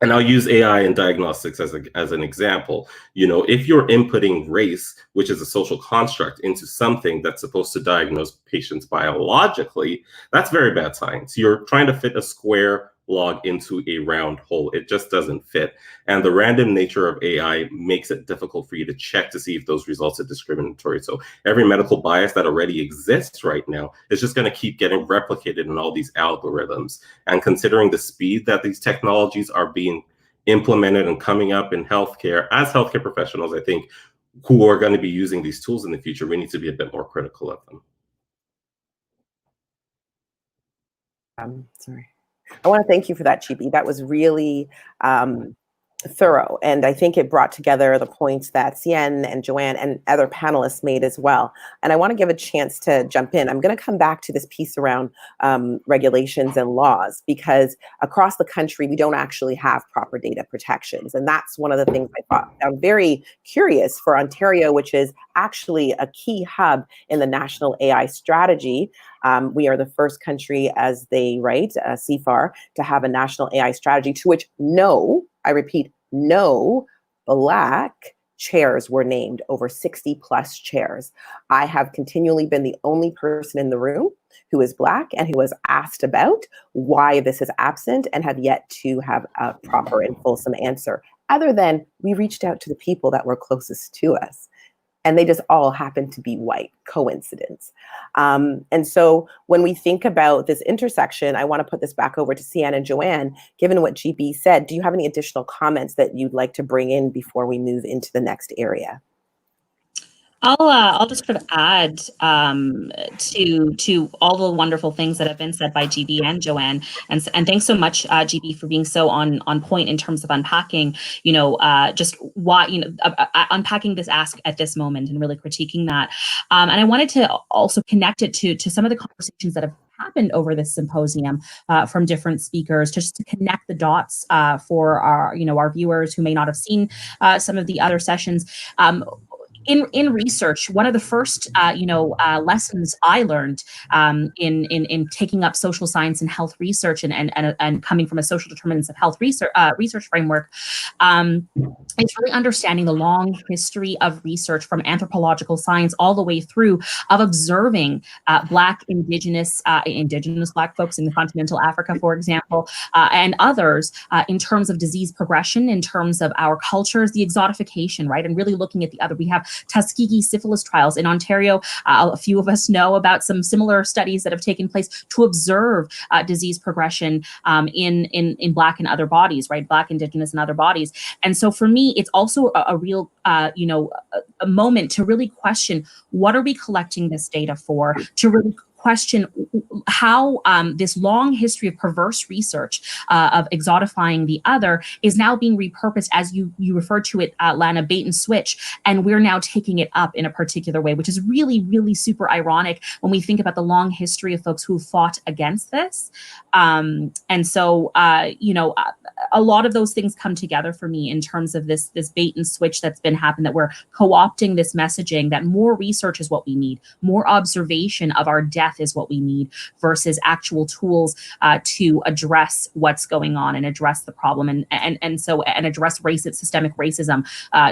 And I'll use AI and diagnostics as an example. If you're inputting race, which is a social construct, into something that's supposed to diagnose patients biologically, that's very bad science. You're trying to fit a square log into a round hole. It just doesn't fit. And the random nature of AI makes it difficult for you to check to see if those results are discriminatory. So every medical bias that already exists right now is just going to keep getting replicated in all these algorithms. And considering the speed that these technologies are being implemented and coming up in healthcare, as healthcare professionals, I think, who are going to be using these tools in the future, we need to be a bit more critical of them. Sorry. I want to thank you for that, GB. That was really thorough. And I think it brought together the points that Ciann and Joanne and other panelists made as well. And I want to give a chance to jump in. I'm going to come back to this piece around regulations and laws, because across the country, we don't actually have proper data protections. And that's one of the things I thought I'm very curious for Ontario, which is actually a key hub in the national AI strategy. We are the first country, as they write, CFAR, to have a national AI strategy to which I repeat, no Black chairs were named, over 60 plus chairs. I have continually been the only person in the room who is Black and who was asked about why this is absent, and have yet to have a proper and fulsome answer, other than we reached out to the people that were closest to us. And they just all happen to be white, coincidence. And so when we think about this intersection, I want to put this back over to Ciann and Joanne. Given what GB said, do you have any additional comments that you'd like to bring in before we move into the next area? I'll just sort of add to all the wonderful things that have been said by GB and Joanne, and thanks so much, GB, for being so on point in terms of unpacking, just why, unpacking this ask at this moment and really critiquing that. And I wanted to also connect it to some of the conversations that have happened over this symposium from different speakers, just to connect the dots for our viewers who may not have seen some of the other sessions. In research, one of the first lessons I learned in taking up social science and health research and coming from a social determinants of health research framework is really understanding the long history of research from anthropological science all the way through of observing Black, Indigenous Black folks in continental Africa, for example, and others in terms of disease progression, in terms of our cultures, the exotification, right, and really looking at the other. We have Tuskegee syphilis trials. In Ontario, a few of us know about some similar studies that have taken place to observe disease progression in Black and other bodies, right? Black, Indigenous, and other bodies. And so for me, it's also a real, a moment to really question, what are we collecting this data for? To really question how this long history of perverse research of exotifying the other is now being repurposed, as you referred to it, Lana, bait and switch, and we're now taking it up in a particular way, which is really, really super ironic when we think about the long history of folks who fought against this. And so, a lot of those things come together for me in terms of this bait and switch that's been happening, that we're co-opting this messaging, that more research is what we need, more observation of our death is what we need, versus actual tools to address what's going on and address the problem, and address systemic racism,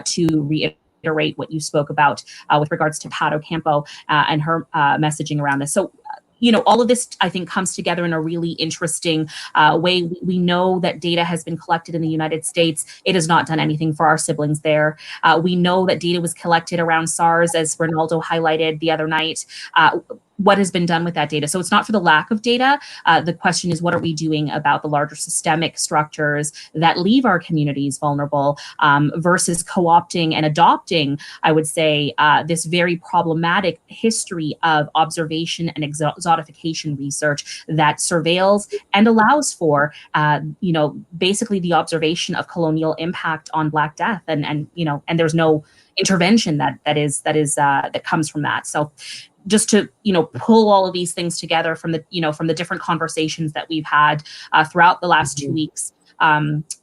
to reiterate what you spoke about with regards to Pato Campo and her messaging around this. So, all of this, I think, comes together in a really interesting way. We know that data has been collected in the United States. It has not done anything for our siblings there. We know that data was collected around SARS, as Ronaldo highlighted the other night. What has been done with that data? So it's not for the lack of data. The question is, what are we doing about the larger systemic structures that leave our communities vulnerable, versus co-opting and adopting, I would say, this very problematic history of observation and exotification research that surveils and allows for, basically the observation of colonial impact on Black death, and there's no intervention that comes from that. So, just to pull all of these things together from the different conversations that we've had throughout the last 2 weeks,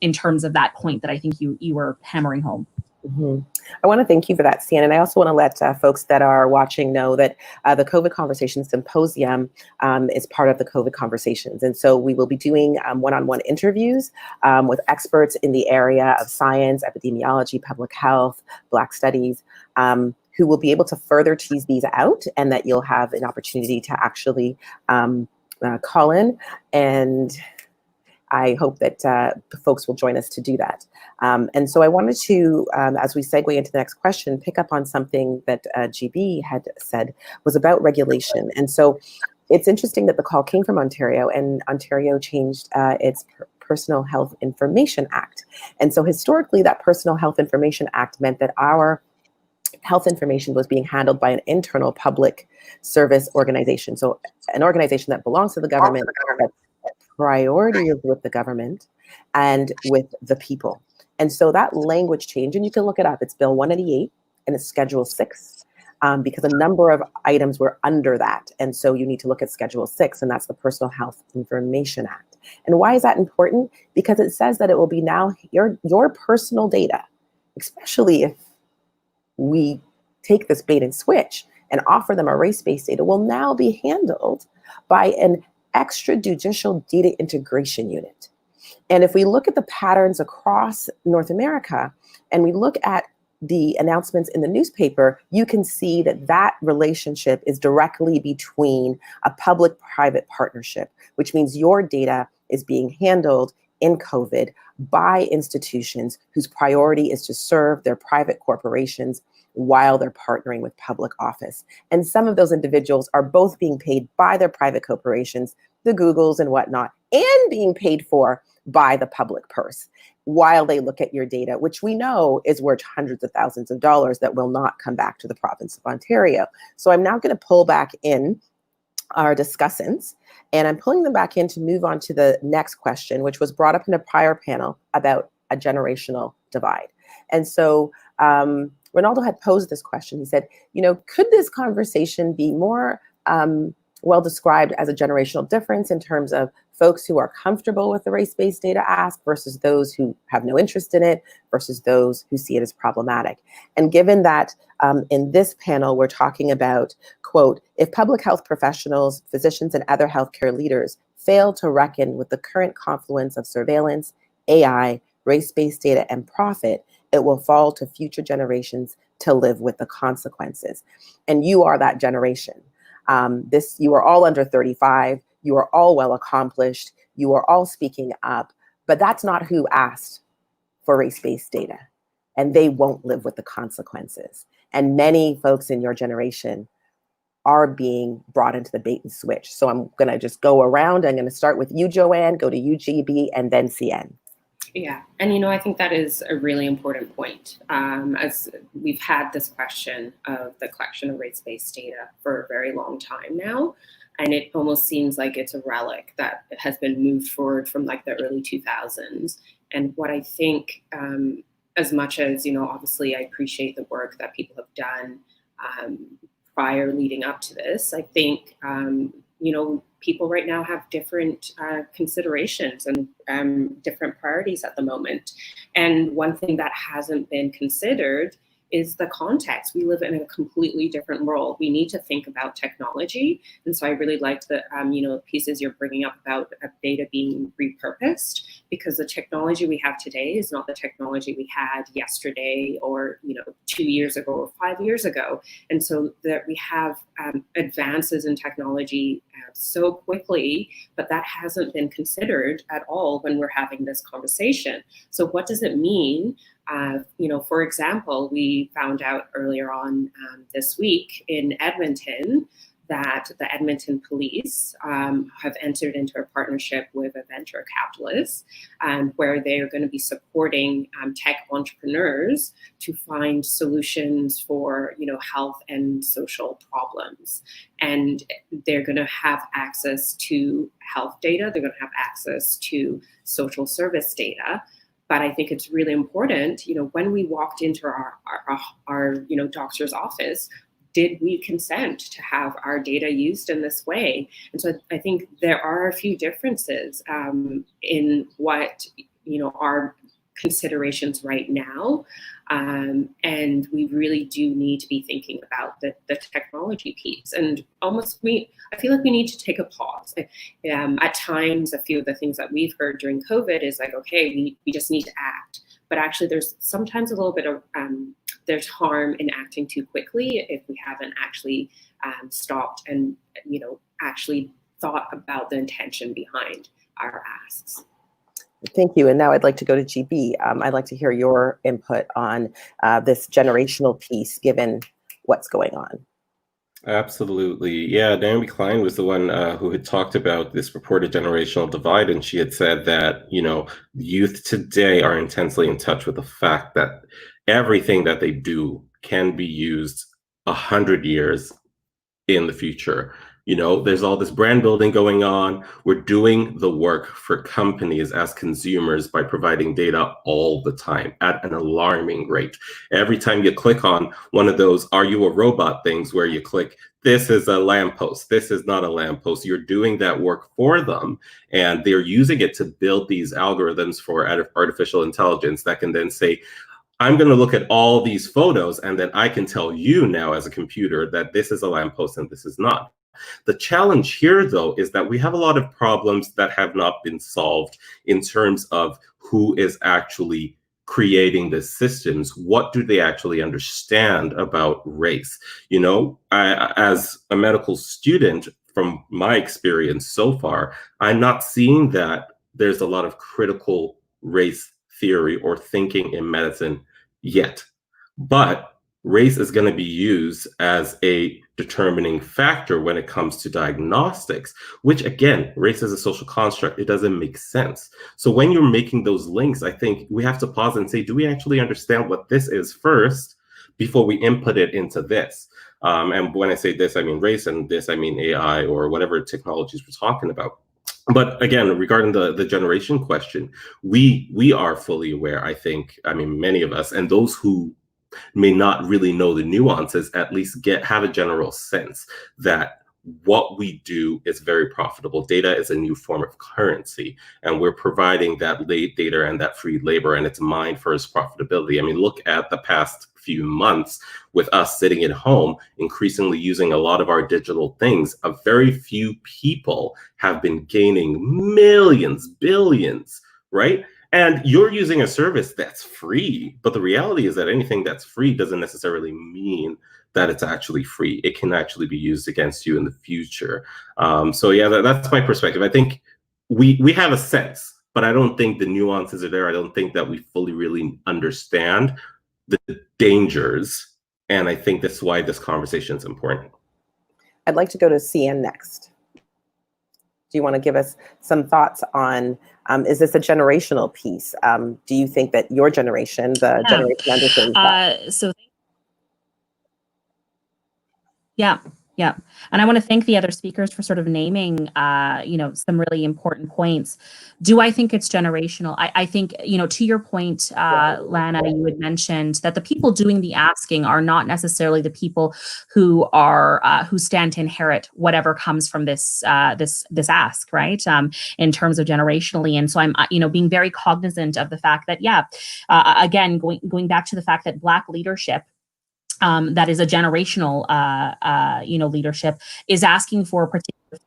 in terms of that point that I think you were hammering home. Mm-hmm. I want to thank you for that, Ciann. And I also want to let folks that are watching know that the COVID Conversations Symposium is part of the COVID Conversations. And so we will be doing one-on-one interviews with experts in the area of science, epidemiology, public health, Black studies, who will be able to further tease these out, and that you'll have an opportunity to actually call in. And I hope that folks will join us to do that. And so I wanted to, as we segue into the next question, pick up on something that GB had said was about regulation. And so it's interesting that the call came from Ontario, and Ontario changed its Personal Health Information Act. And so historically, that Personal Health Information Act meant that our health information was being handled by an internal public service organization. So an organization that belongs to the government, that priority is with the government and with the people. And so that language change, and you can look it up, it's Bill 188 and it's Schedule 6, because a number of items were under that. And so you need to look at Schedule 6, and that's the Personal Health Information Act. And why is that important? Because it says that it will be now your personal data, especially if we take this bait and switch and offer them a race-based data, will now be handled by an extrajudicial data integration unit. And if we look at the patterns across North America, and we look at the announcements in the newspaper, you can see that that relationship is directly between a public-private partnership, which means your data is being handled in COVID by institutions whose priority is to serve their private corporations while they're partnering with public office. And some of those individuals are both being paid by their private corporations, the Googles and whatnot, and being paid for by the public purse while they look at your data, which we know is worth hundreds of thousands of dollars that will not come back to the province of Ontario. So I'm now going to pull back in our discussants, and I'm pulling them back in to move on to the next question, which was brought up in a prior panel about a generational divide. And so Ronaldo had posed this question. He said, could this conversation be more well described as a generational difference in terms of folks who are comfortable with the race-based data ask versus those who have no interest in it versus those who see it as problematic? And given that in this panel, we're talking about, quote, if public health professionals, physicians, and other healthcare leaders fail to reckon with the current confluence of surveillance, AI, race-based data, and profit, it will fall to future generations to live with the consequences. And you are that generation. You are all under 35. You are all well accomplished. You are all speaking up, but that's not who asked for race-based data, and they won't live with the consequences. And many folks in your generation are being brought into the bait and switch. So I'm going to just go around. I'm going to start with you, Joanne, go to you, GB, and then Ciann. Yeah, and I think that is a really important point. As we've had this question of the collection of race-based data for a very long time now, and it almost seems like it's a relic that has been moved forward from like the early 2000s. And what I think, as much as, obviously I appreciate the work that people have done prior leading up to this, I think, people right now have different considerations and different priorities at the moment. And one thing that hasn't been considered is the context. We live in a completely different world. We need to think about technology. And so I really liked the pieces you're bringing up about data being repurposed, because the technology we have today is not the technology we had yesterday or 2 years ago or 5 years ago. And so that we have advances in technology so quickly, but that hasn't been considered at all when we're having this conversation. So what does it mean? For example, we found out earlier on this week in Edmonton that the Edmonton police have entered into a partnership with a venture capitalist where they are going to be supporting tech entrepreneurs to find solutions for health and social problems. And they're going to have access to health data. They're going to have access to social service data. But I think it's really important, when we walked into our doctor's office, did we consent to have our data used in this way? And so I think there are a few differences in what, our considerations right now. And we really do need to be thinking about the technology piece. And I feel like we need to take a pause. At times, a few of the things that we've heard during COVID is like, okay, we just need to act. But actually, there's sometimes a little bit of, there's harm in acting too quickly if we haven't actually stopped and, actually thought about the intention behind our asks. Thank you. And now I'd like to go to GB. I'd like to hear your input on this generational piece, given what's going on. Absolutely. Yeah, Naomi Klein was the one who had talked about this purported generational divide. And she had said that, youth today are intensely in touch with the fact that everything that they do can be used 100 years in the future. There's all this brand building going on. We're doing the work for companies as consumers by providing data all the time at an alarming rate. Every time you click on one of those "Are you a robot" things where you click, this is a lamppost, this is not a lamppost, you're doing that work for them. And they're using it to build these algorithms for artificial intelligence that can then say, I'm going to look at all these photos, and then I can tell you now as a computer that this is a lamppost and this is not. The challenge here, though, is that we have a lot of problems that have not been solved in terms of who is actually creating the systems. What do they actually understand about race? As a medical student, from my experience so far, I'm not seeing that there's a lot of critical race theory or thinking in medicine yet. But race is going to be used as a determining factor when it comes to diagnostics, which, again, race is a social construct. It doesn't make sense. So when you're making those links, I think we have to pause and say, do we actually understand what this is first before we input it into this? And when I say this, I mean race, and this, I mean AI or whatever technologies we're talking about. But again, regarding the generation question, we are fully aware, I think, many of us, and those who may not really know the nuances, at least have a general sense that what we do is very profitable. Data is a new form of currency, and we're providing that data and that free labor, and it's mined for its profitability. Look at the past few months with us sitting at home, increasingly using a lot of our digital things. A very few people have been gaining millions, billions, right? And you're using a service that's free, but the reality is that anything that's free doesn't necessarily mean that it's actually free. It can actually be used against you in the future. So yeah, that's my perspective. I think we have a sense, but I don't think the nuances are there. I don't think that we fully really understand the dangers And I think that's why this conversation is important. I'd like to go to Ciann next. Do you want to give us some thoughts on, is this a generational piece? Do you think that your generation, the generation under 35? Yeah. And I want to thank the other speakers for sort of naming, some really important points. Do I think it's generational? I think, to your point, Lana, you had mentioned that the people doing the asking are not necessarily the people who stand to inherit whatever comes from this ask, right? In terms of generationally. And so I'm, being very cognizant of the fact that, again, going back to the fact that Black leadership, that is a generational, leadership, is asking for a particular thing.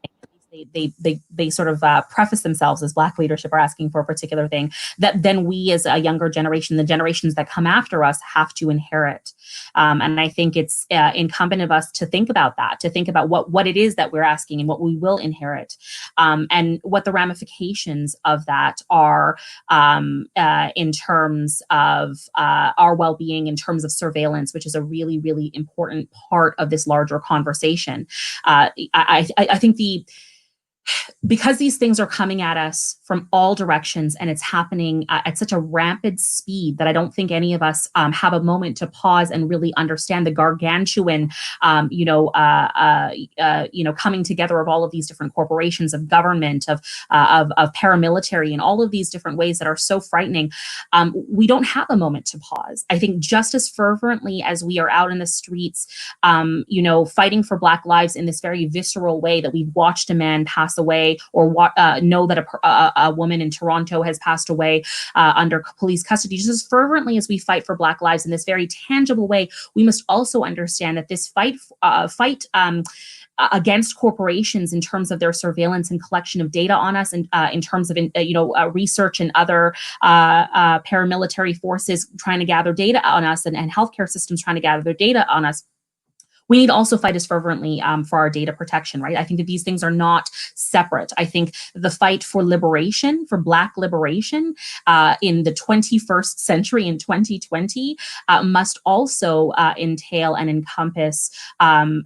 They sort of preface themselves as Black leadership are asking for a particular thing that then we as a younger generation, the generations that come after us, have to inherit. And I think it's incumbent of us to think about that, to think about what it is that we're asking and what we will inherit, and what the ramifications of that are in terms of our well-being, in terms of surveillance, which is a really, really important part of this larger conversation. I think because these things are coming at us from all directions and it's happening at such a rampant speed that I don't think any of us have a moment to pause and really understand the gargantuan, coming together of all of these different corporations, of government, of paramilitary, and all of these different ways that are so frightening. We don't have a moment to pause. I think just as fervently as we are out in the streets, fighting for Black lives in this very visceral way that we've watched a man pass away, or know that a woman in Toronto has passed away under police custody. Just as fervently as we fight for Black lives in this very tangible way, we must also understand that this fight against corporations in terms of their surveillance and collection of data on us, and in terms of research and other paramilitary forces trying to gather data on us, and healthcare systems trying to gather their data on us, we need to also fight as fervently for our data protection, right? I think that these things are not separate. I think the fight for liberation, for Black liberation in the 21st century, in 2020, must also entail and encompass, data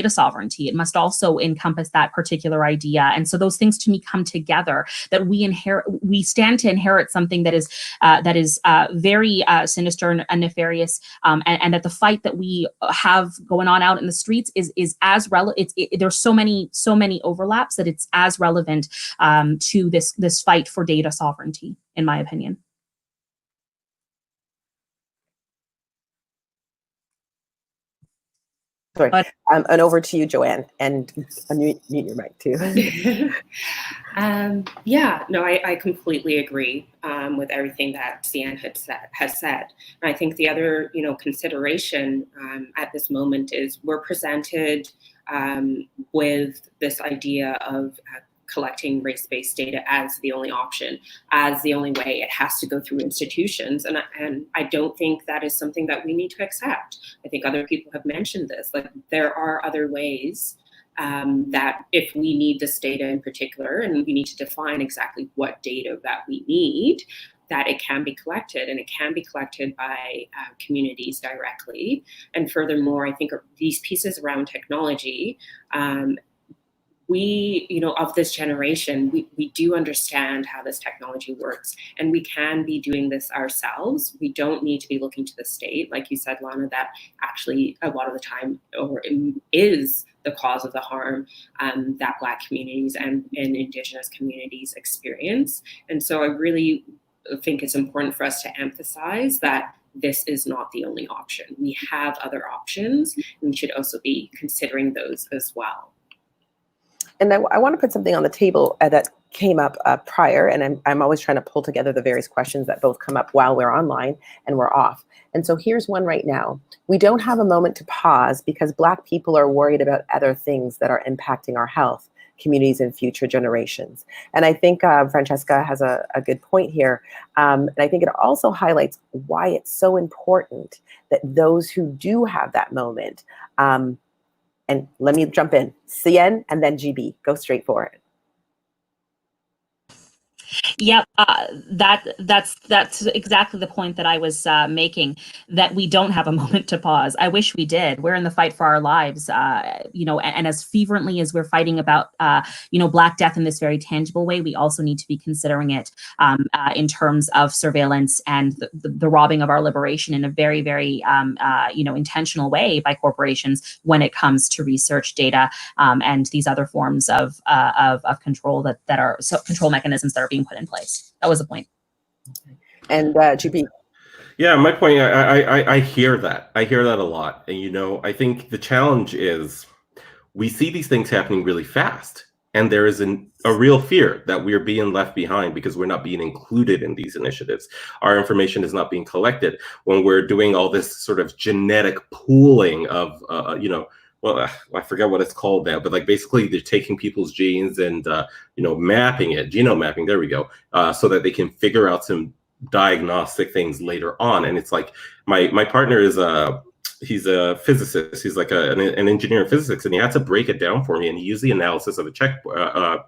sovereignty. It must also encompass that particular idea. And so those things to me come together, that we stand to inherit something that is very sinister and nefarious, and that the fight that we have going on out in the streets is as relevant. There's so many overlaps that it's as relevant to this fight for data sovereignty, in my opinion. Sorry, and over to you, Joanne, and unmute your mic too. I completely agree with everything that Ciann has said. And I think the other, consideration at this moment is we're presented with this idea of collecting race-based data as the only option, as the only way. It has to go through institutions. And I don't think that is something that we need to accept. I think other people have mentioned this, like there are other ways that if we need this data in particular, and we need to define exactly what data that we need, that it can be collected, and it can be collected by communities directly. And furthermore, I think these pieces around technology, we, of this generation, we do understand how this technology works, and we can be doing this ourselves. We don't need to be looking to the state, like you said, Lana, that actually a lot of the time is the cause of the harm that Black communities and Indigenous communities experience. And so I really think it's important for us to emphasize that this is not the only option. We have other options, and we should also be considering those as well. And I want to put something on the table that came up prior, and I'm always trying to pull together the various questions that both come up while we're online and we're off. And so here's one right now. We don't have a moment to pause because Black people are worried about other things that are impacting our health, communities, and future generations. And I think Francesca has a good point here. And I think it also highlights why it's so important that those who do have that moment, and let me jump in, Ciann and then GB, go straight for it. Yep, that's exactly the point that I was making, that we don't have a moment to pause. I wish we did. We're in the fight for our lives, and as fervently as we're fighting about, Black death in this very tangible way, we also need to be considering it in terms of surveillance and the robbing of our liberation in a very, very, intentional way by corporations when it comes to research data and these other forms of control that are control mechanisms that are being put in place. That was the point. And GP. Yeah, my point, I hear that. I hear that a lot. And, I think the challenge is we see these things happening really fast. And there is a real fear that we're being left behind because we're not being included in these initiatives. Our information is not being collected when we're doing all this sort of genetic pooling of, well, I forget what it's called now, but like basically they're taking people's genes and, mapping it, genome mapping, there we go, so that they can figure out some diagnostic things later on. And it's like my partner is he's a physicist. He's like an engineer in physics, and he had to break it down for me. And he used the analysis of a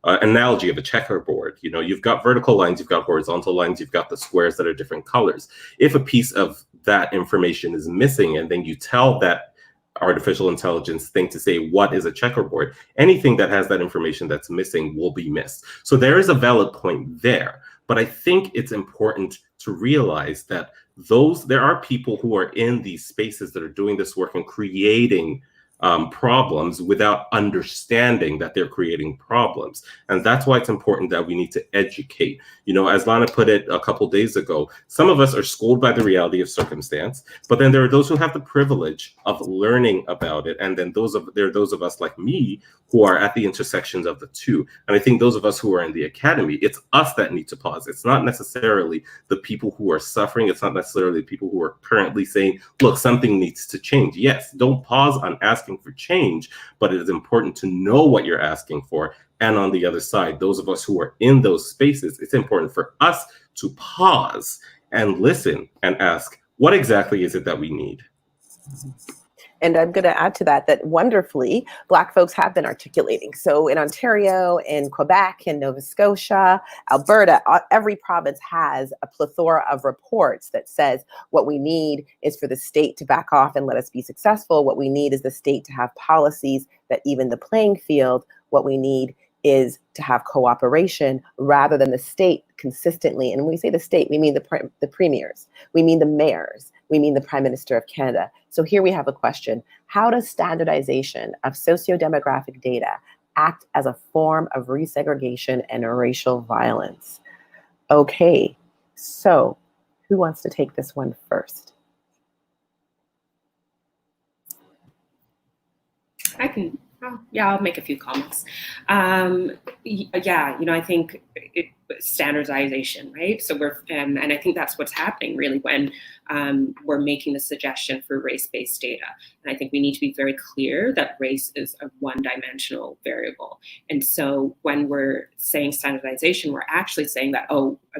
analogy of a checkerboard. You've got vertical lines, you've got horizontal lines, you've got the squares that are different colors. If a piece of that information is missing, and then you tell that artificial intelligence thing to say what is a checkerboard, anything that has that information that's missing will be missed. So there is a valid point there. But I think it's important to realize that there are people who are in these spaces that are doing this work and creating problems without understanding that they're creating problems. And that's why it's important that we need to educate. As Lana put it a couple days ago, some of us are schooled by the reality of circumstance, but then there are those who have the privilege of learning about it. And then there are those of us like me who are at the intersections of the two. And I think those of us who are in the academy, it's us that need to pause. It's not necessarily the people who are suffering. It's not necessarily the people who are currently saying, look, something needs to change. Yes, don't pause on asking for change, but it is important to know what you're asking for. And on the other side, those of us who are in those spaces, it's important for us to pause and listen and ask, what exactly is it that we need? And I'm going to add to that wonderfully, Black folks have been articulating. So in Ontario, in Quebec, in Nova Scotia, Alberta, every province has a plethora of reports that says what we need is for the state to back off and let us be successful. What we need is the state to have policies that even the playing field. What we need is to have cooperation rather than the state consistently. And when we say the state, we mean the premiers, we mean the mayors, we mean the Prime Minister of Canada. So here we have a question. How does standardization of socio-demographic data act as a form of resegregation and racial violence? Okay, so who wants to take this one first? I can. I'll make a few comments. I think standardization, right? So and I think that's what's happening really when we're making the suggestion for race-based data. And I think we need to be very clear that race is a one-dimensional variable. And so when we're saying standardization, we're actually saying that,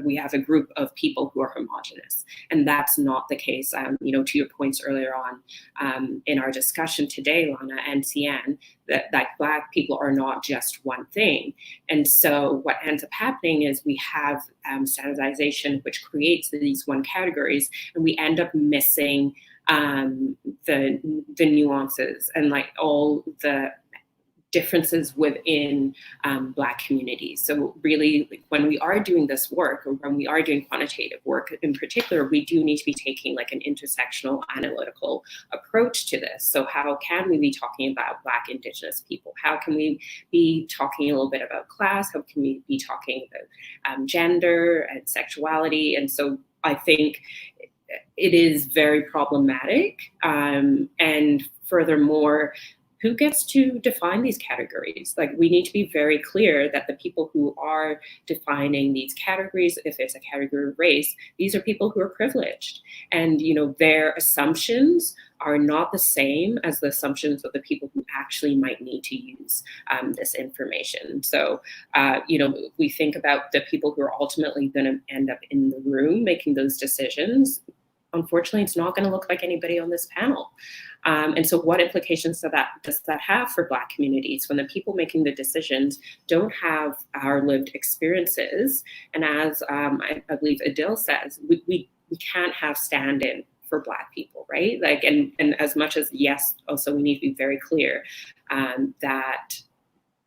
we have a group of people who are homogenous. And that's not the case. To your points earlier on in our discussion today, Lana and Ciann, that Black people are not just one thing. And so what ends up happening is we have standardization, which creates these one categories, and we end up missing the nuances and like all the differences within Black communities. So really, when we are doing this work, or when we are doing quantitative work in particular, we do need to be taking like an intersectional analytical approach to this. So how can we be talking about Black Indigenous people? How can we be talking a little bit about class? How can we be talking about gender and sexuality? And so I think it is very problematic. And furthermore, who gets to define these categories? Like, we need to be very clear that the people who are defining these categories, if it's a category of race, these are people who are privileged. And, their assumptions are not the same as the assumptions of the people who actually might need to use this information. So, if we think about the people who are ultimately going to end up in the room making those decisions, unfortunately, it's not going to look like anybody on this panel. And so what implications does that have for Black communities when the people making the decisions don't have our lived experiences? And as I believe Adil says, we can't have stand-in for Black people, right? Like, and as much as, yes, also we need to be very clear that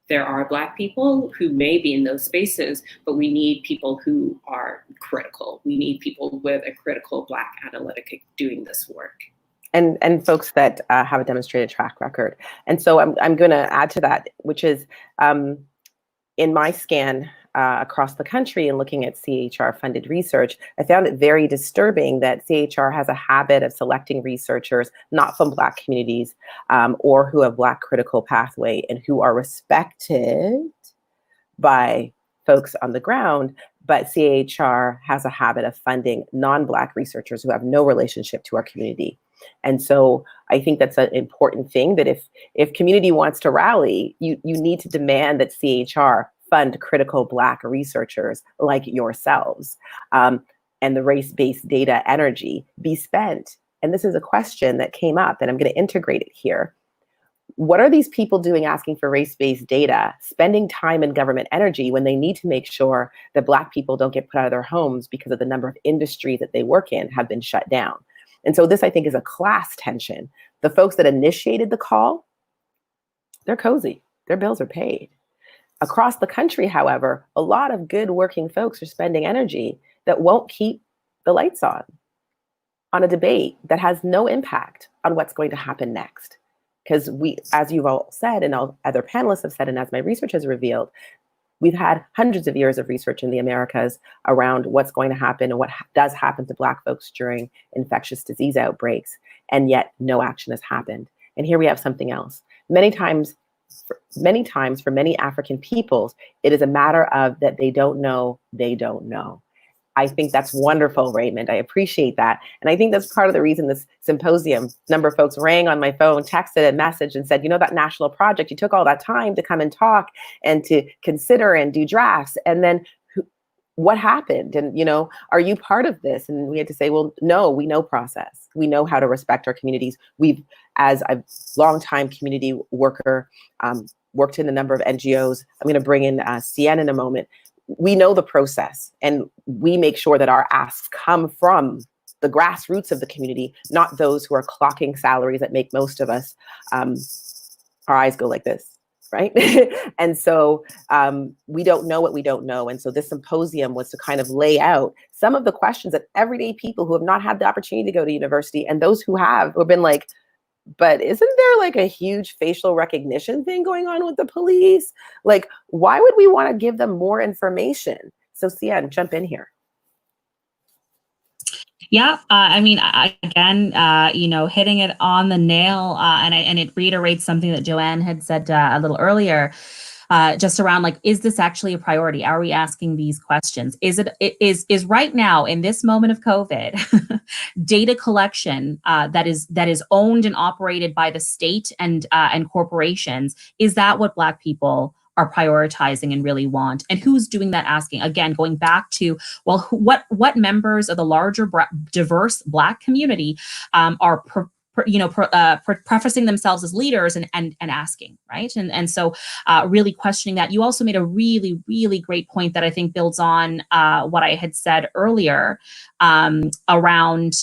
there are Black people who may be in those spaces, but we need people who are critical. We need people with a critical Black analytic doing this work. And folks that have a demonstrated track record. And so I'm going to add to that, which is in my scan across the country and looking at CHR funded research, I found it very disturbing that CHR has a habit of selecting researchers not from Black communities or who have Black critical pathway and who are respected by folks on the ground, but CHR has a habit of funding non-Black researchers who have no relationship to our community. And so I think that's an important thing, that if community wants to rally, you need to demand that CHR fund critical Black researchers like yourselves, and the race-based data energy be spent. And this is a question that came up, and I'm going to integrate it here. What are these people doing asking for race-based data, spending time and government energy when they need to make sure that Black people don't get put out of their homes because of the number of industries that they work in have been shut down? And so this, I think, is a class tension. The folks that initiated the call, they're cozy. Their bills are paid. Across the country, however, a lot of good working folks are spending energy that won't keep the lights on a debate that has no impact on what's going to happen next. Because we, as you've all said, and all other panelists have said, and as my research has revealed, we've had hundreds of years of research in the Americas around what's going to happen and what does happen to Black folks during infectious disease outbreaks, and yet no action has happened. And here we have something else. Many times for many African peoples, it is a matter of that they don't know, they don't know. I think that's wonderful, Raymond. I appreciate that. And I think that's part of the reason this symposium, a number of folks rang on my phone, texted a message and said, you know, that national project, you took all that time to come and talk and to consider and do drafts. And then what happened? And, you know, are you part of this? And we had to say, well, no, we know process. We know how to respect our communities. We've, as a longtime community worker, worked in a number of NGOs. I'm going to bring in Ciann in a moment. We know the process, and we make sure that our asks come from the grassroots of the community, not those who are clocking salaries that make most of us, our eyes go like this, right? And so we don't know what we don't know. And so this symposium was to kind of lay out some of the questions that everyday people who have not had the opportunity to go to university, and those who have been like, but isn't there like a huge facial recognition thing going on with the police? Like, why would we want to give them more information? So Ciann, jump in here. Yeah, I mean, again, you know, hitting it on the nail, and it reiterates something that Joanne had said a little earlier, just around like, is this actually a priority? Are we asking these questions? Is right now in this moment of COVID, data collection that is owned and operated by the state and corporations, is that what Black people are prioritizing and really want? And who's doing that asking? Again, going back to, well, what members of the larger diverse Black community are prefacing themselves as leaders and asking, right? And so really questioning that. You also made a really, really great point that I think builds on what I had said earlier around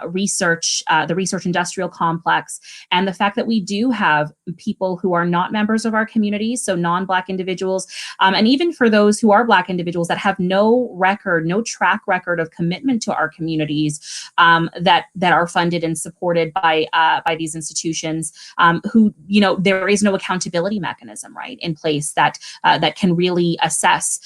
research, the research industrial complex, and the fact that we do have people who are not members of our communities, so non-Black individuals, and even for those who are Black individuals that have no track record of commitment to our communities, that are funded and supported by these institutions, who, you know, there is no accountability mechanism, right, in place that can really assess,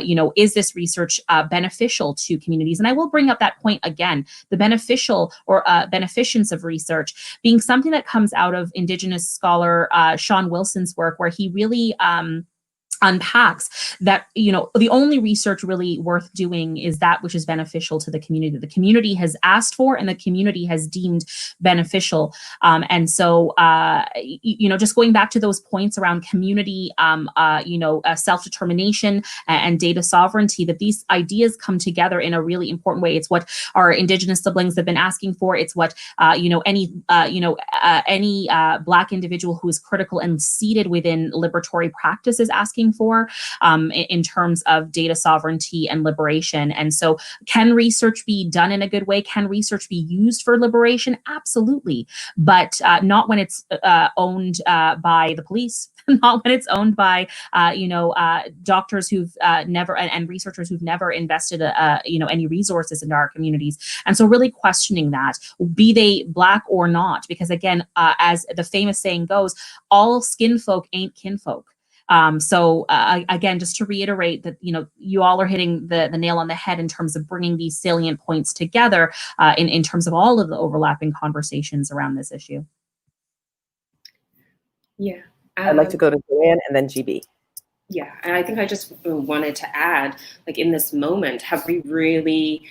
you know, is this research beneficial to communities? And I will bring up that point again, the beneficial or beneficence of research being something that comes out of Indigenous scholar Ciann Wilson's work, where he really unpacks that, the only research really worth doing is that which is beneficial to the community has asked for and the community has deemed beneficial. And so, just going back to those points around community, self-determination and data sovereignty, that these ideas come together in a really important way. It's what our Indigenous siblings have been asking for. It's what, any Black individual who is critical and seated within liberatory practice is asking for, in terms of data sovereignty and liberation. And so, can research be done in a good way? Can research be used for liberation? Absolutely, but not when it's owned by the police, not when it's owned by doctors who've never and researchers who've never invested any resources into our communities. And so, really questioning that, be they Black or not, because again, as the famous saying goes, all skin folk ain't kinfolk. Again, just to reiterate that, you all are hitting the nail on the head in terms of bringing these salient points together in terms of all of the overlapping conversations around this issue. Yeah. I'd like to go to Joanne and then GB. Yeah, and I think I just wanted to add, like, in this moment, have we really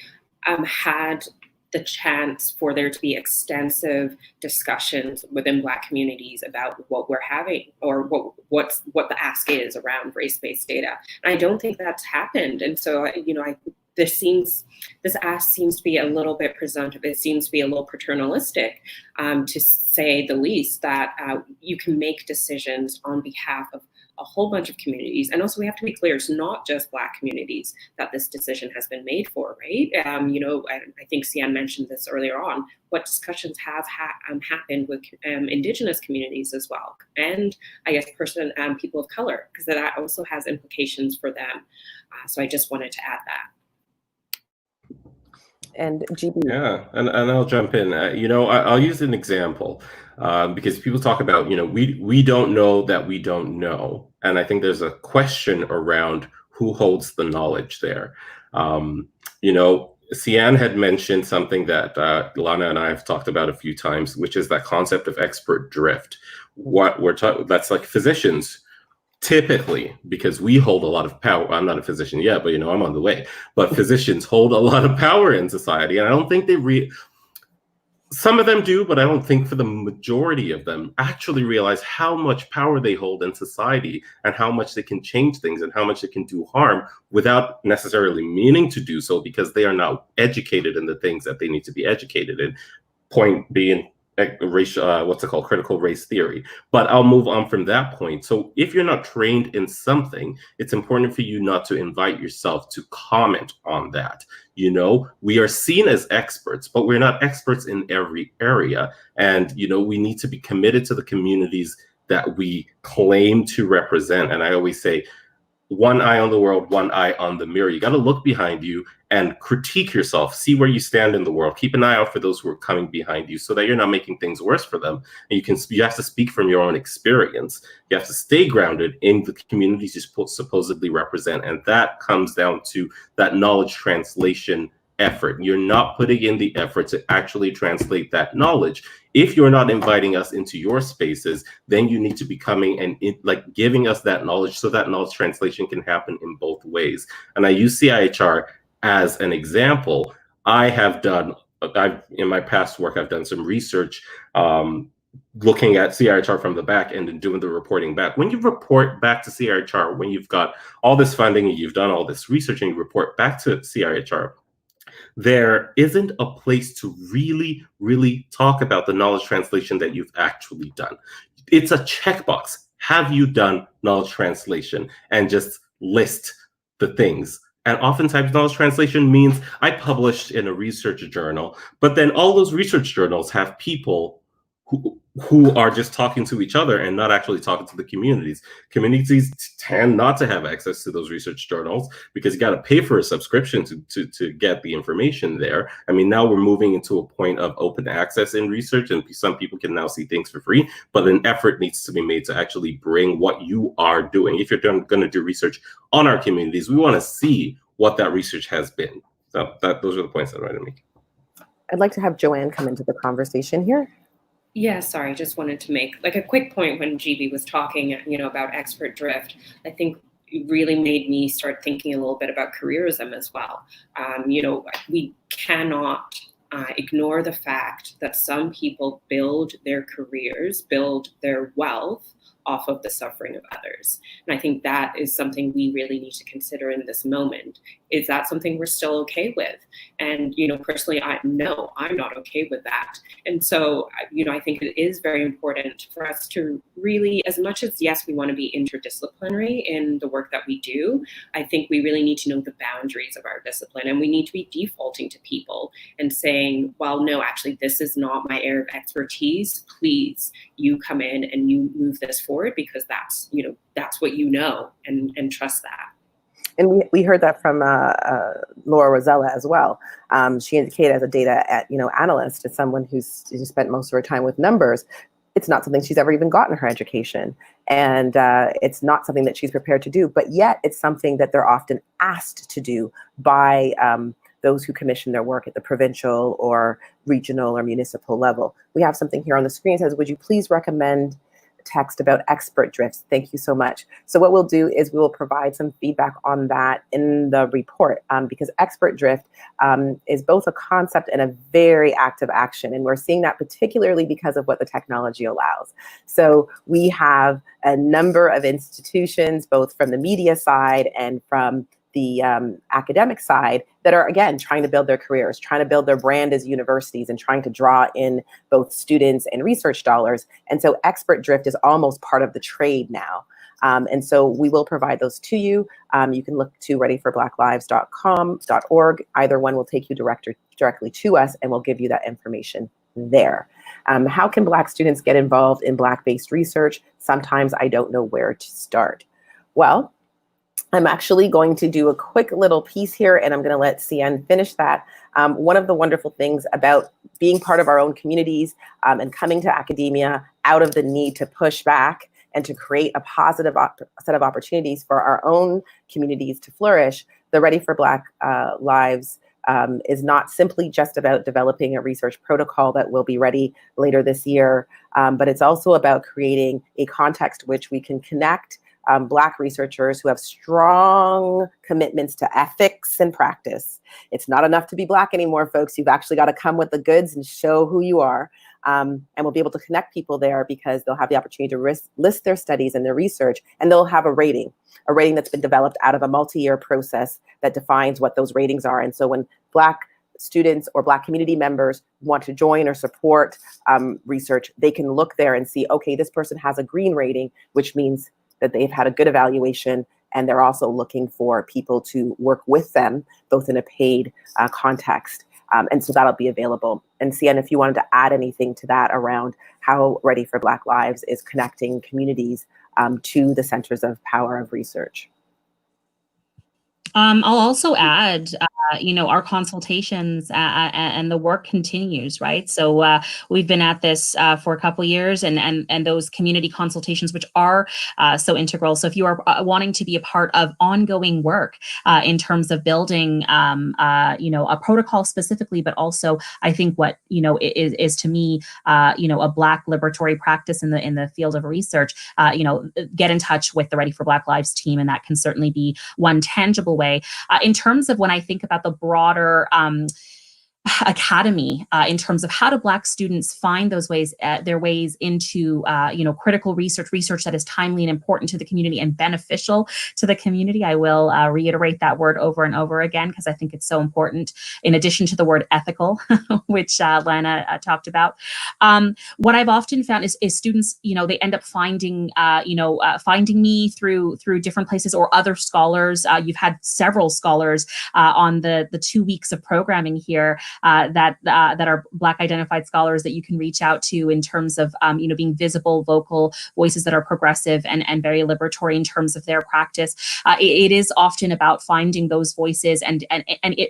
had the chance for there to be extensive discussions within Black communities about what we're having, or what the ask is around race-based data? And I don't think that's happened. And so, this ask seems to be a little bit presumptive. It seems to be a little paternalistic, to say the least, that you can make decisions on behalf of a whole bunch of communities. And also, we have to be clear, it's not just Black communities that this decision has been made for, right? I think Ciann mentioned this earlier on, what discussions have happened with Indigenous communities as well. And I guess people of color, because that also has implications for them. So I just wanted to add that. And GB. Yeah, and I'll jump in. I'll use an example because people talk about, we don't know that we don't know. And I think there's a question around who holds the knowledge there. Ciann had mentioned something that Ilana and I have talked about a few times, which is that concept of expert drift. What we're talking, that's like physicians. Typically, because we hold a lot of power. I'm not a physician yet, but I'm on the way. But physicians hold a lot of power in society, and I don't think some of them do, but I don't think for the majority of them actually realize how much power they hold in society and how much they can change things and how much they can do harm without necessarily meaning to do so, because they are not educated in the things that they need to be educated in. Point being, critical race theory. But I'll move on from that point. So if you're not trained in something, it's important for you not to invite yourself to comment on that. We are seen as experts, but we're not experts in every area. And, we need to be committed to the communities that we claim to represent. And I always say, one eye on the world, one eye on the mirror. You got to look behind you and critique yourself, see where you stand in the world. Keep an eye out for those who are coming behind you so that you're not making things worse for them. And you have to speak from your own experience. You have to stay grounded in the communities you supposedly represent. And that comes down to that knowledge translation effort. You're not putting in the effort to actually translate that knowledge. If you're not inviting us into your spaces, then you need to be coming and giving us that knowledge so that knowledge translation can happen in both ways. And I use CIHR as an example. In my past work, I've done some research looking at CIHR from the back end and doing the reporting back. When you report back to CIHR, when you've got all this funding and you've done all this research and you report back to CIHR, there isn't a place to really, really talk about the knowledge translation that you've actually done. It's a checkbox. Have you done knowledge translation? And just list the things. And oftentimes knowledge translation means I published in a research journal, but then all those research journals have people who are just talking to each other and not actually talking to the communities. Communities tend not to have access to those research journals because you got to pay for a subscription to get the information there. I mean, now we're moving into a point of open access in research, and some people can now see things for free, but an effort needs to be made to actually bring what you are doing. If you're going to do research on our communities, we want to see what that research has been. So those are the points I wanted to make. I'd like to have Joanne come into the conversation here. Yeah, sorry, just wanted to make a quick point when GB was talking, about expert drift. I think, really made me start thinking a little bit about careerism as well. We cannot ignore the fact that some people build their careers, build their wealth off of the suffering of others. And I think that is something we really need to consider in this moment. Is that something we're still okay with? And, personally, I'm not okay with that. And so, I think it is very important for us to really, as much as, yes, we want to be interdisciplinary in the work that we do, I think we really need to know the boundaries of our discipline. And we need to be defaulting to people and saying, well, no, actually, this is not my area of expertise. Please, you come in and you move this forward because that's what and trust that. And we heard that from Laura Rosella as well. She indicated as a data analyst, as someone who's spent most of her time with numbers, it's not something she's ever even gotten in her education. And it's not something that she's prepared to do, but yet it's something that they're often asked to do by those who commission their work at the provincial or regional or municipal level. We have something here on the screen that says, would you please recommend text about expert drifts? Thank you so much. So what we'll do is we will provide some feedback on that in the report, because expert drift is both a concept and a very active action. And we're seeing that particularly because of what the technology allows. So we have a number of institutions, both from the media side and from the academic side, that are, again, trying to build their careers, trying to build their brand as universities, and trying to draw in both students and research dollars. And so expert drift is almost part of the trade now. And so we will provide those to you. You can look to readyforblacklives.com.org. Either one will take you directly to us, and we'll give you that information there. How can Black students get involved in Black-based research? Sometimes I don't know where to start. Well, I'm actually going to do a quick little piece here, and I'm going to let Ciann finish that. One of the wonderful things about being part of our own communities and coming to academia out of the need to push back and to create a positive set of opportunities for our own communities to flourish, the Ready for Black Lives is not simply just about developing a research protocol that will be ready later this year, but it's also about creating a context which we can connect Black researchers who have strong commitments to ethics and practice. It's not enough to be Black anymore, folks. You've actually got to come with the goods and show who you are. And we'll be able to connect people there because they'll have the opportunity to list their studies and their research, and they'll have a rating that's been developed out of a multi-year process that defines what those ratings are. And so when Black students or Black community members want to join or support research, they can look there and see, okay, this person has a green rating, which means that they've had a good evaluation, and they're also looking for people to work with them, both in a paid context. And so that'll be available. And Ciann, if you wanted to add anything to that around how Ready for Black Lives is connecting communities to the centers of power of research. I'll also add, our consultations and the work continues, right? So we've been at this for a couple of years, and those community consultations, which are so integral. So if you are wanting to be a part of ongoing work in terms of building, a protocol specifically, but also I think what is to me, a Black liberatory practice in the field of research. Get in touch with the Ready for Black Lives team, and that can certainly be one tangible way. In terms of when I think about the broader academy, in terms of how do Black students find those ways, their ways into, critical research that is timely and important to the community and beneficial to the community. I will reiterate that word over and over again, because I think it's so important, in addition to the word ethical, which Lana talked about. What I've often found is students, they end up finding me through different places or other scholars. You've had several scholars on the 2 weeks of programming here that are Black identified scholars that you can reach out to in terms of being visible, vocal voices that are progressive and very liberatory in terms of their practice. It is often about finding those voices, and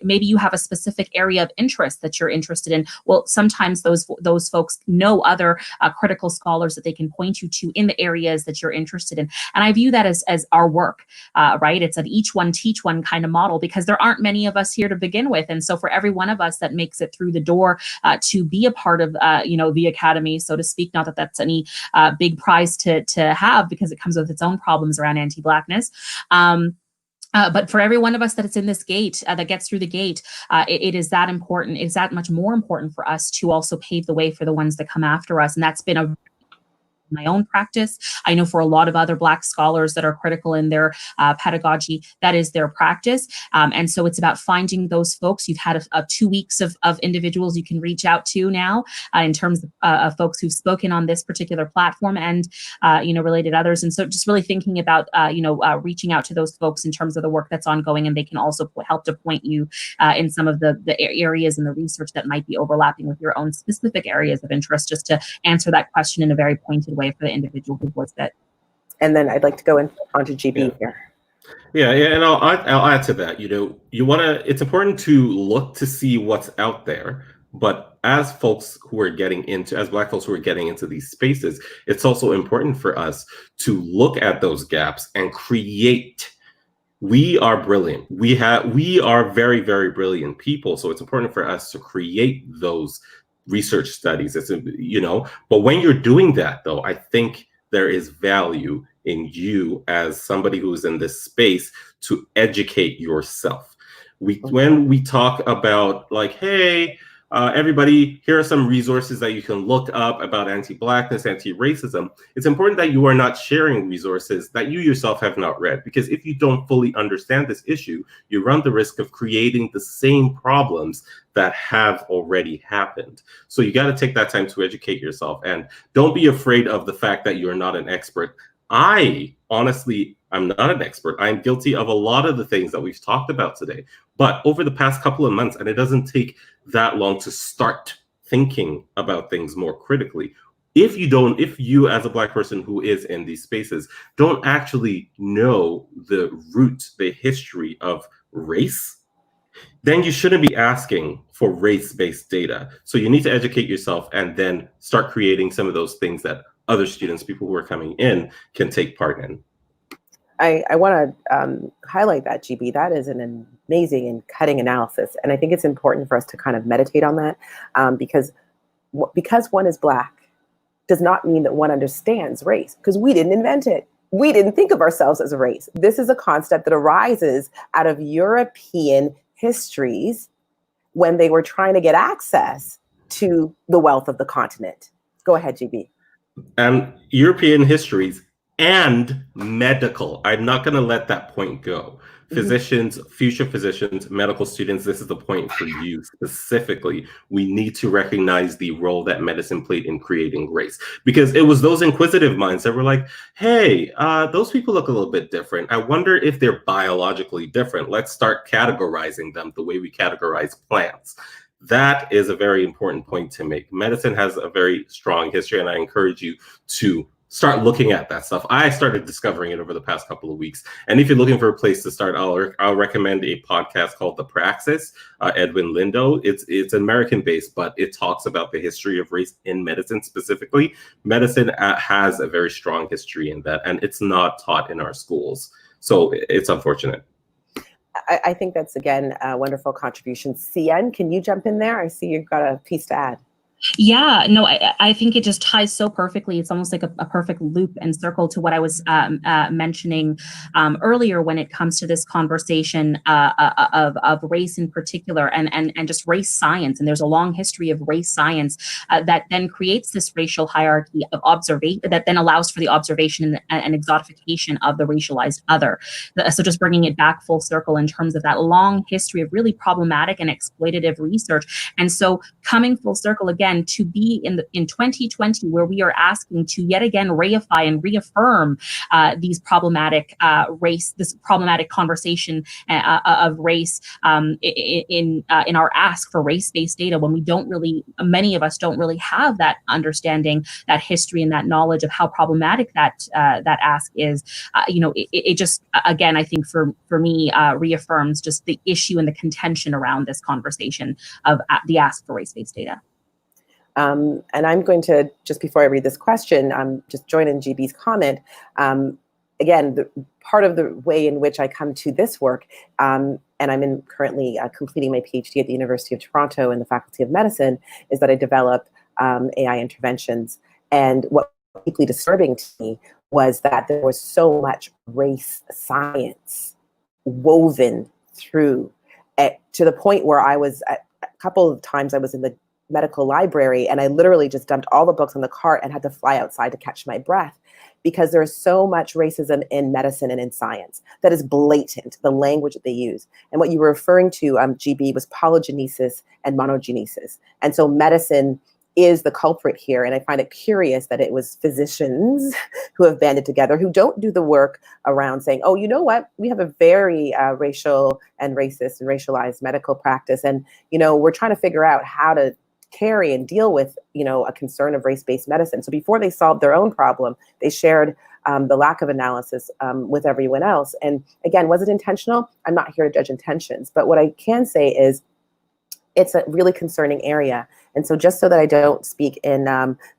maybe you have a specific area of interest that you're interested in. Well, sometimes those folks know other critical scholars that they can point you to in the areas that you're interested in. And I view that as our work, right? It's an each one teach one kind of model, because there aren't many of us here to begin with. And so for every one of us that that makes it through the door to be a part of, the academy, so to speak. Not that that's any big prize to have, because it comes with its own problems around anti-Blackness. But for every one of us that it's in this gate, that gets through the gate, it is that important. It's that much more important for us to also pave the way for the ones that come after us. And that's been my own practice. I know for a lot of other Black scholars that are critical in their pedagogy, that is their practice. And so it's about finding those folks. You've had 2 weeks of individuals you can reach out to now in terms of folks who've spoken on this particular platform and, related others. And so just really thinking about, reaching out to those folks in terms of the work that's ongoing, and they can also help to point you in some of the areas in the research that might be overlapping with your own specific areas of interest, just to answer that question in a very pointed way for the individual who voiced it. And then I'd like to go onto GB here. Yeah, and I'll add to that. It's important to look to see what's out there, but as Black folks who are getting into these spaces, it's also important for us to look at those gaps and create. We are brilliant. We are very, very brilliant people. So it's important for us to create those research studies. But when you're doing that, though, I think there is value in you as somebody who's in this space to educate yourself. When we talk about hey, everybody, here are some resources that you can look up about anti-Blackness, anti-racism. It's important that you are not sharing resources that you yourself have not read, because if you don't fully understand this issue, you run the risk of creating the same problems that have already happened. So you got to take that time to educate yourself, and don't be afraid of the fact that you're not an expert. I honestly, I'm not an expert. I'm guilty of a lot of the things that we've talked about today. But over the past couple of months, and it doesn't take that long to start thinking about things more critically. If you as a Black person who is in these spaces don't actually know the root, the history of race, then you shouldn't be asking for race-based data. So you need to educate yourself and then start creating some of those things that other students, people who are coming in, can take part in. I want to highlight that, GB. That is an amazing and cutting analysis. And I think it's important for us to kind of meditate on that, because one is Black does not mean that one understands race, because we didn't invent it. We didn't think of ourselves as a race. This is a concept that arises out of European histories when they were trying to get access to the wealth of the continent. Go ahead, GB. And European histories and medical. I'm not going to let that point go. Physicians, future physicians, medical students, this is the point for you specifically. We need to recognize the role that medicine played in creating race, because it was those inquisitive minds that were like, hey, those people look a little bit different. I wonder if they're biologically different. Let's start categorizing them the way we categorize plants. That is a very important point to make. Medicine has a very strong history, and I encourage you to start looking at that stuff. I started discovering it over the past couple of weeks. And if you're looking for a place to start, I'll recommend a podcast called The Praxis, Edwin Lindo. It's American-based, but it talks about the history of race in medicine specifically. Medicine has a very strong history in that, and it's not taught in our schools. So it's unfortunate. I think that's, again, a wonderful contribution. Ciann, can you jump in there? I see you've got a piece to add. Yeah, no, I think it just ties so perfectly. It's almost like a perfect loop and circle to what I was mentioning earlier when it comes to this conversation of race in particular and just race science. And there's a long history of race science that then creates this racial hierarchy of observation that then allows for the observation and exotification of the racialized other. So just bringing it back full circle in terms of that long history of really problematic and exploitative research. And so coming full circle again, to be in 2020, where we are asking to yet again reify and reaffirm this problematic conversation of race in our ask for race-based data, when many of us don't really have that understanding, that history, and that knowledge of how problematic that ask is. It just, again, I think for me reaffirms just the issue and the contention around this conversation of the ask for race-based data. And I'm going to, just before I read this question, just join in GB's comment. again, part of the way in which I come to this work, and I'm currently completing my PhD at the University of Toronto in the Faculty of Medicine, is that I develop AI interventions. And what was deeply disturbing to me was that there was so much race science woven through it, to the point where I was, a couple of times I was in the medical library and I literally just dumped all the books on the cart and had to fly outside to catch my breath, because there is so much racism in medicine and in science that is blatant, the language that they use. And what you were referring to, GB, was polygenesis and monogenesis. And so medicine is the culprit here. And I find it curious that it was physicians who have banded together, who don't do the work around saying, oh, you know what, we have a very racial and racist and racialized medical practice. And, we're trying to figure out how to carry and deal with, a concern of race-based medicine. So before they solved their own problem, they shared the lack of analysis with everyone else. And again, was it intentional? I'm not here to judge intentions, but what I can say is it's a really concerning area. And so just so that I don't speak in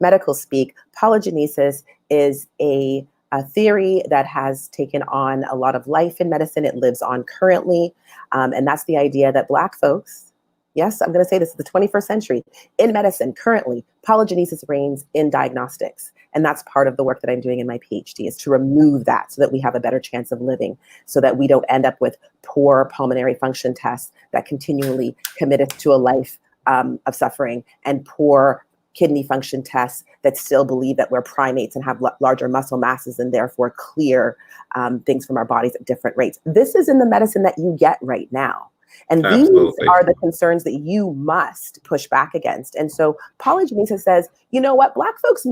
medical speak, polygenesis is a theory that has taken on a lot of life in medicine. It lives on currently. And that's the idea that Black folks, yes, I'm going to say this, is the 21st century, in medicine currently, polygenesis reigns in diagnostics. And that's part of the work that I'm doing in my PhD, is to remove that so that we have a better chance of living, so that we don't end up with poor pulmonary function tests that continually commit us to a life of suffering, and poor kidney function tests that still believe that we're primates and have larger muscle masses and therefore clear things from our bodies at different rates. This is in the medicine that you get right now. And Absolutely. These are the concerns that you must push back against. And so polygenesis says, you know what, Black folks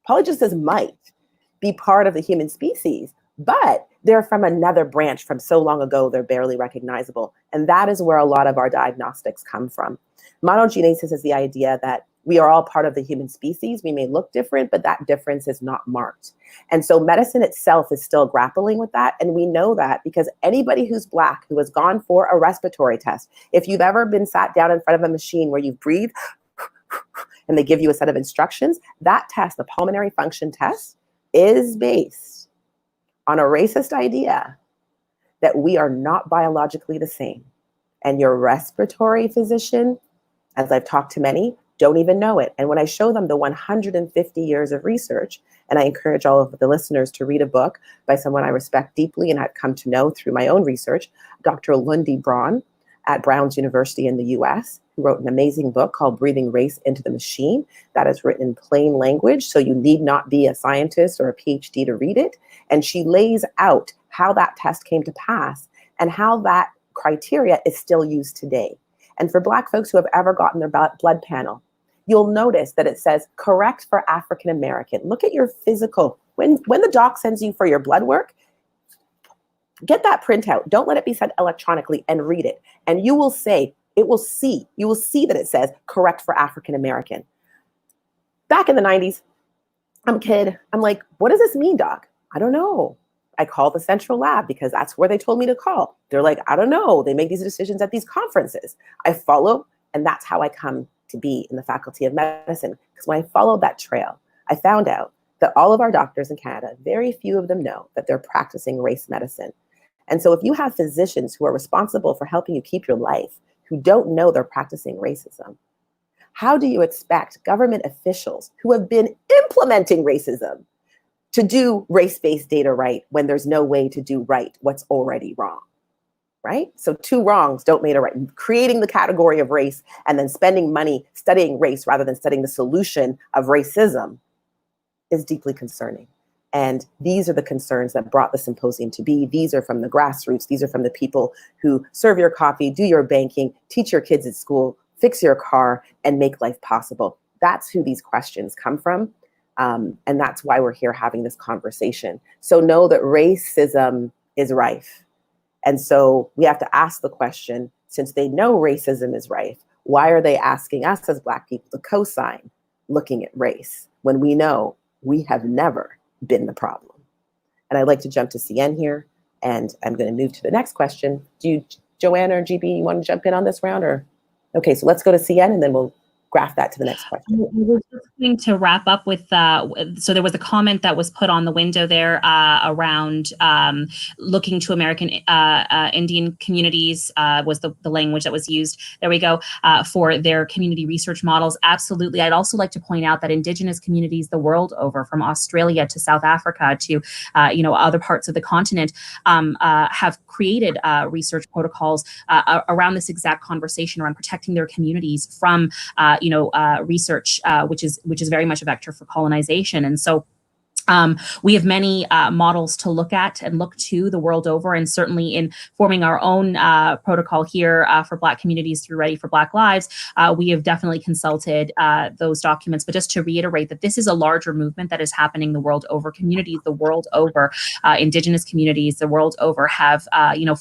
polygenesis might be part of the human species, but they're from another branch from so long ago, they're barely recognizable. And that is where a lot of our diagnostics come from. Monogenesis is the idea that we are all part of the human species. We may look different, but that difference is not marked. And so medicine itself is still grappling with that. And we know that because anybody who's Black, who has gone for a respiratory test, if you've ever been sat down in front of a machine where you breathe and they give you a set of instructions, that test, the pulmonary function test, is based on a racist idea that we are not biologically the same. And your respiratory physician, as I've talked to many, don't even know it. And when I show them the 150 years of research, and I encourage all of the listeners to read a book by someone I respect deeply and I've come to know through my own research, Dr. Lundy Braun at Brown's University in the US, who wrote an amazing book called Breathing Race into the Machine that is written in plain language, so you need not be a scientist or a PhD to read it. And she lays out how that test came to pass and how that criteria is still used today. And for Black folks who have ever gotten their blood panel, you'll notice that it says correct for African American. Look at your physical. When the doc sends you for your blood work, get that printout. Don't let it be sent electronically, and read it. And you will see that it says correct for African American. Back in the 90s, I'm a kid. I'm like, what does this mean, doc? I don't know. I call the central lab because that's where they told me to call. They're like, I don't know. They make these decisions at these conferences. I follow, and that's how I come to be in the Faculty of Medicine. Because when I followed that trail, I found out that all of our doctors in Canada, very few of them know that they're practicing race medicine. And so if you have physicians who are responsible for helping you keep your life, who don't know they're practicing racism, how do you expect government officials who have been implementing racism to do race-based data right when there's no way to do right what's already wrong, right? So two wrongs don't make a right. Creating the category of race and then spending money studying race rather than studying the solution of racism is deeply concerning. And these are the concerns that brought the symposium to be. These are from the grassroots. These are from the people who serve your coffee, do your banking, teach your kids at school, fix your car, and make life possible. That's who these questions come from. And that's why we're here having this conversation. So know that racism is rife. And so we have to ask the question, since they know racism is rife, why are they asking us as Black people to co-sign looking at race when we know we have never been the problem? And I'd like to jump to Ciann here, and I'm going to move to the next question. Do you, Joanne or GB, you want to jump in on this round? Or okay, so let's go to Ciann, and then we'll graph that to the next question. We're just going to wrap up with, so there was a comment that was put on the window there around looking to American Indian communities was the language that was used. There we go, for their community research models. Absolutely. I'd also like to point out that Indigenous communities the world over, from Australia to South Africa to, other parts of the continent, have created research protocols around this exact conversation around protecting their communities from research, which is very much a vector for colonization. And so we have many models to look at and look to the world over, and certainly in forming our own protocol here for Black communities through Ready for Black Lives, we have definitely consulted those documents. But just to reiterate that this is a larger movement that is happening the world over. Communities the world over, Indigenous communities the world over have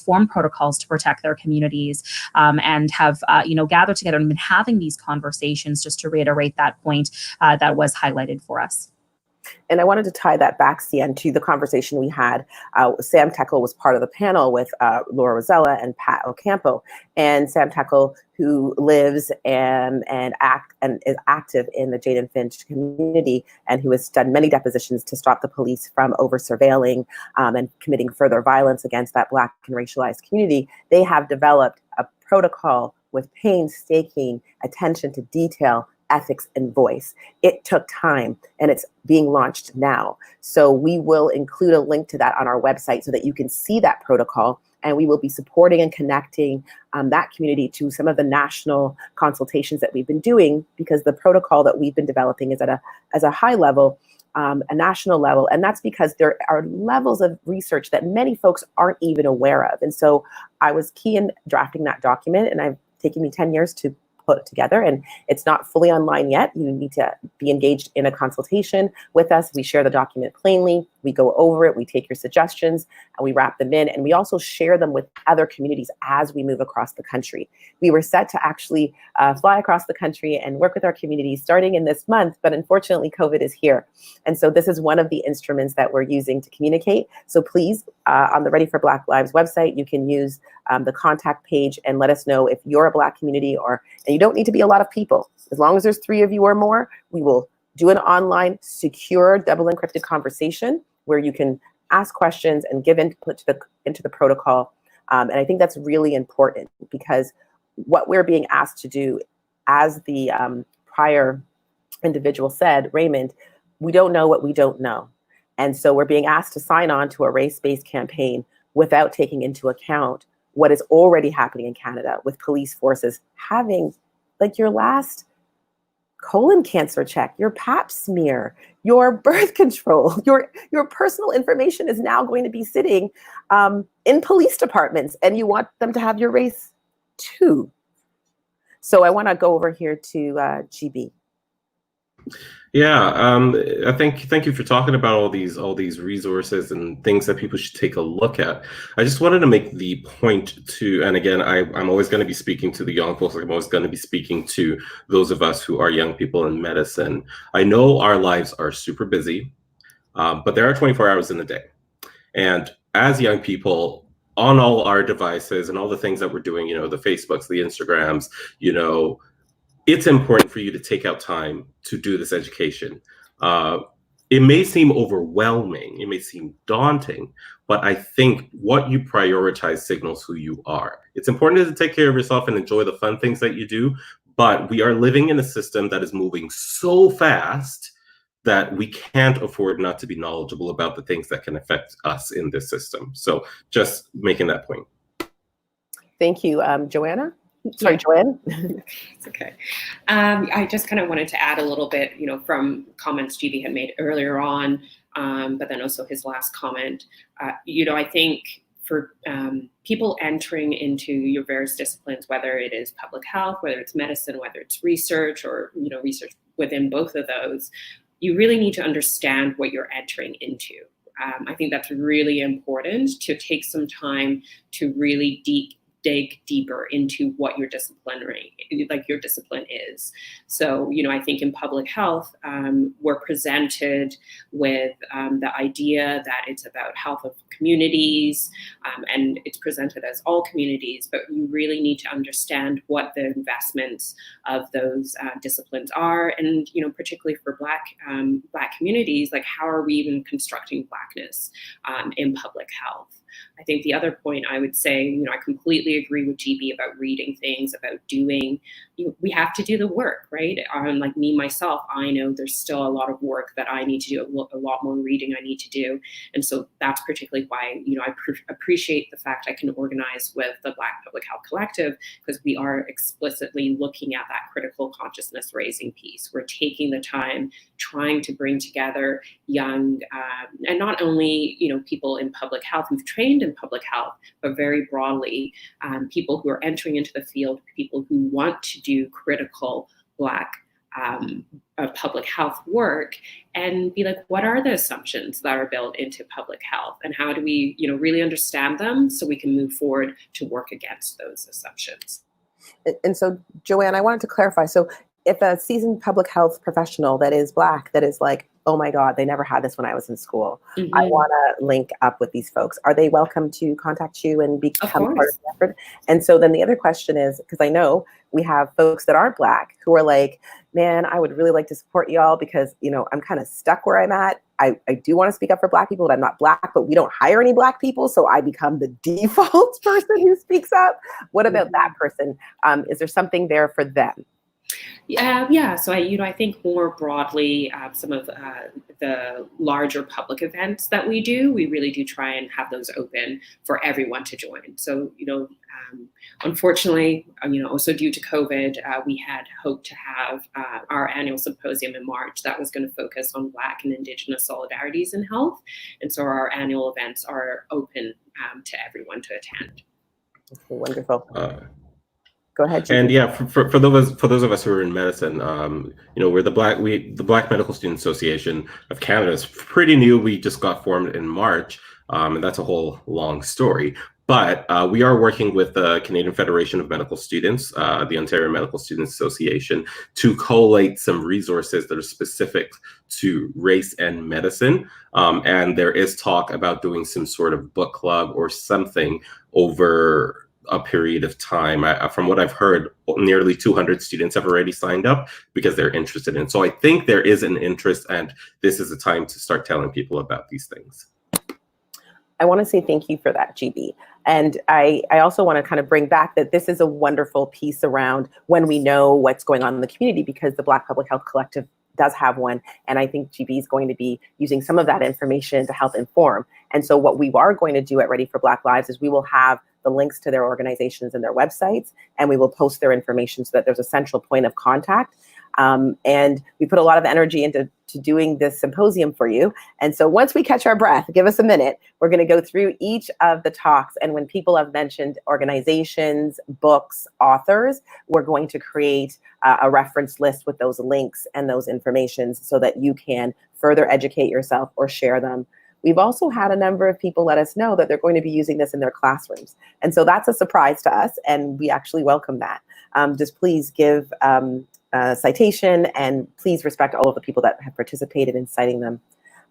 formed protocols to protect their communities, and have gathered together and been having these conversations. Just to reiterate that point that was highlighted for us. And I wanted to tie that back, Ciann, to the conversation we had. Sam Tekel was part of the panel with Laura Rosella and Pat Ocampo. And Sam Tekel, who lives and is active in the Jane and Finch community, and who has done many depositions to stop the police from over-surveilling and committing further violence against that Black and racialized community, they have developed a protocol with painstaking attention to detail, ethics, and voice. It took time, and it's being launched now. So we will include a link to that on our website so that you can see that protocol, and we will be supporting and connecting that community to some of the national consultations that we've been doing, because the protocol that we've been developing is at a high level, a national level, and that's because there are levels of research that many folks aren't even aware of. And so I was key in drafting that document, and I've taken me 10 years to put together, and it's not fully online yet. You need to be engaged in a consultation with us. We share the document plainly, we go over it, we take your suggestions, and we wrap them in, and we also share them with other communities as we move across the country. We were set to actually fly across the country and work with our communities starting in this month, but unfortunately COVID is here. And so this is one of the instruments that we're using to communicate. So please, on the Ready for Black Lives website, you can use the contact page and let us know if you're a Black community, and you don't need to be a lot of people. As long as there's 3 of you or more, we will do an online, secure, double encrypted conversation where you can ask questions and give input into the protocol. And I think that's really important, because what we're being asked to do, as the prior individual said, Raymond, we don't know what we don't know. And so we're being asked to sign on to a race-based campaign without taking into account what is already happening in Canada with police forces having, like, your last colon cancer check, your pap smear, your birth control, your personal information is now going to be sitting in police departments, and you want them to have your race too. So I want to go over here to GB. Yeah, thank you for talking about all these resources and things that people should take a look at. I just wanted to make the point to, and again, I'm always going to be speaking to the young folks. I'm always going to be speaking to those of us who are young people in medicine. I know our lives are super busy, but there are 24 hours in a day. And as young people, on all our devices and all the things that we're doing, the Facebooks, the Instagrams, it's important for you to take out time to do this education. It may seem overwhelming, it may seem daunting, but I think what you prioritize signals who you are. It's important to take care of yourself and enjoy the fun things that you do, but we are living in a system that is moving so fast that we can't afford not to be knowledgeable about the things that can affect us in this system. So just making that point. Thank you, Joanna. Sorry, Joanne. It's okay. I just kind of wanted to add a little bit, from comments GB had made earlier on, but then also his last comment. I think for people entering into your various disciplines, whether it is public health, whether it's medicine, whether it's research, or research within both of those, you really need to understand what you're entering into. I think that's really important, to take some time to really dig deeper into what your discipline is. So, I think in public health, we're presented with the idea that it's about health of communities, and it's presented as all communities, but you really need to understand what the investments of those disciplines are, and particularly for Black communities, like how are we even constructing Blackness in public health? I think the other point I would say, I completely agree with GB about reading things, about doing, we have to do the work, right? Like me, myself, I know there's still a lot of work that I need to do, a lot more reading I need to do. And so that's particularly why, I appreciate the fact I can organize with the Black Public Health Collective, because we are explicitly looking at that critical consciousness raising piece. We're taking the time, trying to bring together young, and not only, people in public health who've trained in public health, but very broadly, people who are entering into the field, people who want to do critical Black public health work, and be like, what are the assumptions that are built into public health, and how do we, really understand them so we can move forward to work against those assumptions? And so, Joanne, I wanted to clarify. So if a seasoned public health professional that is Black, that is like, oh my God, they never had this when I was in school, Mm-hmm. I want to link up with these folks, are they welcome to contact you and become part of the effort? And so then the other question is, because I know we have folks that aren't Black who are like, man, I would really like to support y'all because, I'm kind of stuck where I'm at. I do want to speak up for Black people, but I'm not Black, but we don't hire any Black people. So I become the default person who speaks up. What about that person? Is there something there for them? Yeah. So I think more broadly, some of the larger public events that we do, we really do try and have those open for everyone to join. So, unfortunately, also due to COVID, we had hoped to have our annual symposium in March that was going to focus on Black and Indigenous solidarities in health. And so our annual events are open to everyone to attend. Okay, wonderful. Go ahead, Judy. And yeah, for those of us who are in medicine, we're the Black Medical Student Association of Canada is pretty new. We just got formed in March, and that's a whole long story. But we are working with the Canadian Federation of Medical Students, the Ontario Medical Students Association, to collate some resources that are specific to race and medicine. And there is talk about doing some sort of book club or something over a period of time. From what I've heard, nearly 200 students have already signed up because they're interested in it. So I think there is an interest, and this is a time to start telling people about these things. I want to say thank you for that, GB. And I also want to kind of bring back that this is a wonderful piece around when we know what's going on in the community, because the Black Public Health Collective does have one. And I think GB is going to be using some of that information to help inform. And so what we are going to do at Ready for Black Lives is we will have the links to their organizations and their websites, and we will post their information so that there's a central point of contact. And we put a lot of energy into doing this symposium for you. And so once we catch our breath, give us a minute, we're going to go through each of the talks. And when people have mentioned organizations, books, authors, we're going to create a reference list with those links and those informations so that you can further educate yourself or share them. We've also had a number of people let us know that they're going to be using this in their classrooms. And so that's a surprise to us, and we actually welcome that. Just please give a citation, and please respect all of the people that have participated in citing them.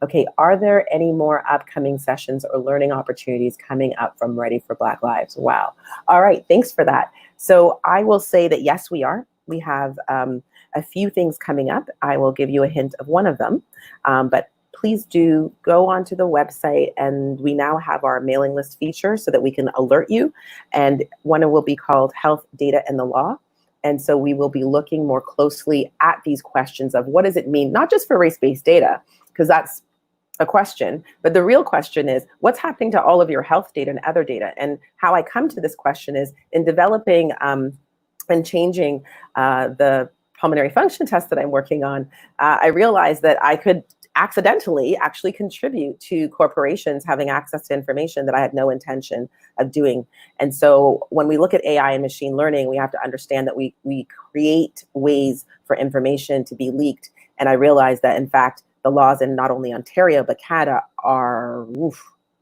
Okay, are there any more upcoming sessions or learning opportunities coming up from Ready for Black Lives? Wow. All right, thanks for that. So I will say that yes, we are. We have a few things coming up. I will give you a hint of one of them, but please do go onto the website, and we now have our mailing list feature so that we can alert you. And one will be called Health, Data, and the Law. And so we will be looking more closely at these questions of what does it mean, not just for race-based data, because that's a question, but the real question is what's happening to all of your health data and other data? And how I come to this question is in developing and changing the pulmonary function test that I'm working on, I realized that I could accidentally actually contribute to corporations having access to information that I had no intention of doing. And so when we look at AI and machine learning, we have to understand that we create ways for information to be leaked. And I realized that, in fact, the laws in not only Ontario, but Canada are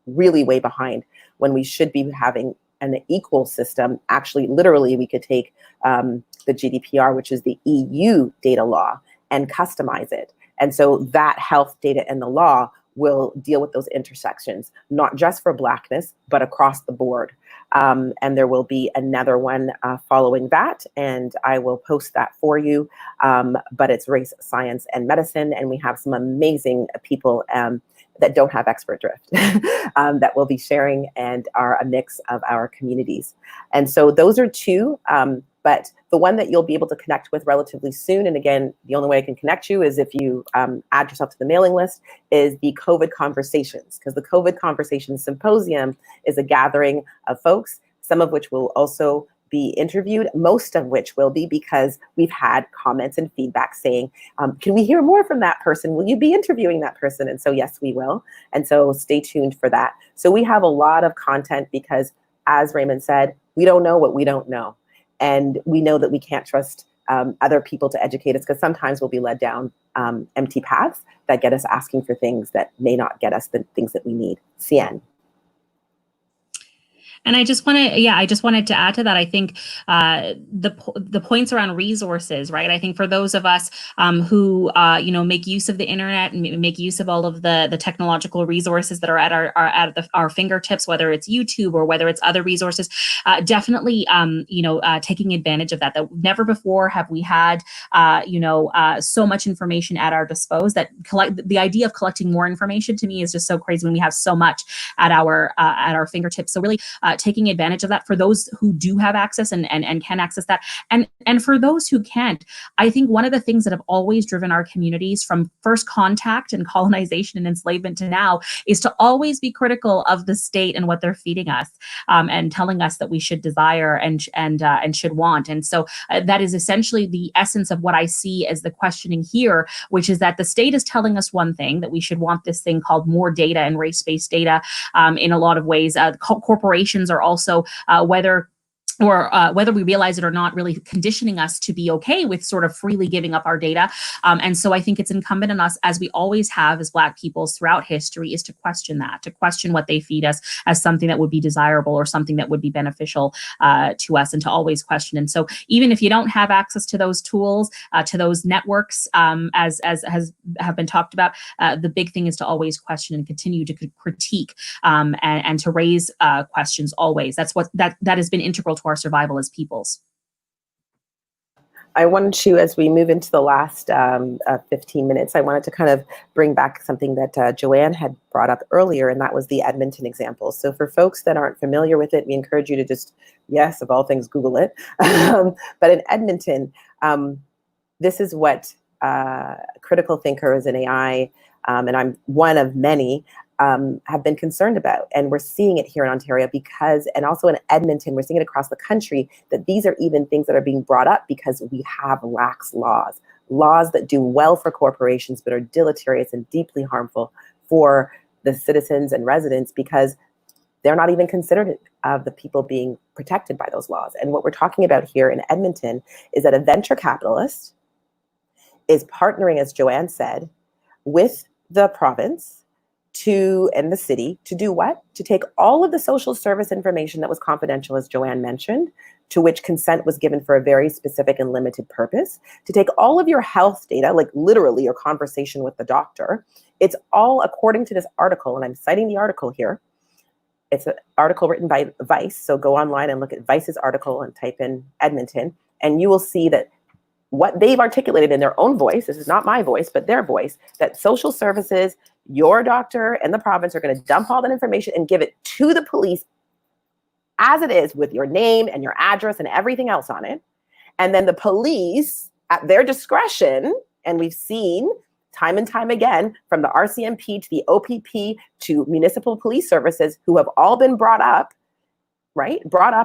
really way behind when we should be having and the equal system, actually, literally, we could take the GDPR, which is the EU data law, and customize it. And so that health data in the law will deal with those intersections, not just for Blackness, but across the board. And there will be another one following that, and I will post that for you. But it's race, science, and medicine, and we have some amazing people that don't have expert drift that will be sharing and are a mix of our communities. And so those are two, but the one that you'll be able to connect with relatively soon, and again, the only way I can connect you is if you add yourself to the mailing list, is the COVID Conversations, because the COVID Conversations Symposium is a gathering of folks, some of which will also be interviewed, most of which will be because we've had comments and feedback saying, can we hear more from that person? Will you be interviewing that person? And so, yes, we will. And so stay tuned for that. So we have a lot of content because, as Raymond said, we don't know what we don't know. And we know that we can't trust other people to educate us, because sometimes we'll be led down empty paths that get us asking for things that may not get us the things that we need. Ciann. And I just wanted to add to that. I think the points around resources, right? I think for those of us who make use of the internet and make use of all of the technological resources that are at our fingertips, whether it's YouTube or whether it's other resources, definitely taking advantage of that. That never before have we had so much information at our disposal. That the idea of collecting more information to me is just so crazy when we have so much at our fingertips. So really. Taking advantage of that for those who do have access and can access that. And for those who can't, I think one of the things that have always driven our communities from first contact and colonization and enslavement to now is to always be critical of the state and what they're feeding us and telling us that we should desire and should want. And so that is essentially the essence of what I see as the questioning here, which is that the state is telling us one thing, that we should want this thing called more data and race-based data in a lot of ways. Corporations are also, whether we realize it or not, really conditioning us to be okay with sort of freely giving up our data. And so I think it's incumbent on us, as we always have as Black peoples throughout history, is to question that, to question what they feed us as something that would be desirable or something that would be beneficial to us, and to always question. And so even if you don't have access to those tools, to those networks, as have been talked about, the big thing is to always question and continue to critique and to raise questions always. That's what that has been integral to our survival as peoples. I wanted to, as we move into the last 15 minutes, I wanted to kind of bring back something that Joanne had brought up earlier, and that was the Edmonton example. So for folks that aren't familiar with it, we encourage you to just, yes, of all things, Google it. But in Edmonton, this is what critical thinkers in AI, and I'm one of many, have been concerned about. And we're seeing it here in Ontario because, and also in Edmonton, we're seeing it across the country, that these are even things that are being brought up because we have lax laws that do well for corporations, but are deleterious and deeply harmful for the citizens and residents, because they're not even considered of the people being protected by those laws. And what we're talking about here in Edmonton is that a venture capitalist is partnering, as Joanne said, with the province and the city to do what? To take all of the social service information that was confidential, as Joanne mentioned, to which consent was given for a very specific and limited purpose, to take all of your health data, like literally your conversation with the doctor. It's all according to this article, and I'm citing the article here. It's an article written by Vice, so go online and look at Vice's article and type in Edmonton, and you will see that what they've articulated in their own voice, this is not my voice, but their voice, that social services, your doctor and the province are going to dump all that information and give it to the police as it is, with your name and your address and everything else on it. And then the police, at their discretion, and we've seen time and time again, from the RCMP to the OPP to municipal police services, who have all been brought up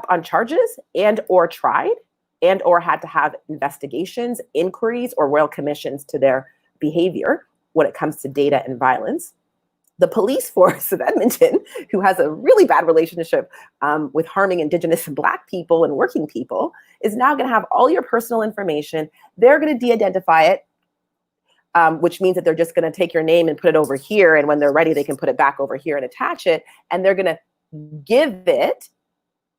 on charges and or tried and or had to have investigations, inquiries, or royal commissions to their behavior when it comes to data and violence. The police force of Edmonton, who has a really bad relationship with harming Indigenous and Black people and working people, is now going to have all your personal information. They're going to de-identify it, which means that they're just going to take your name and put it over here. And when they're ready, they can put it back over here and attach it. And they're going to give it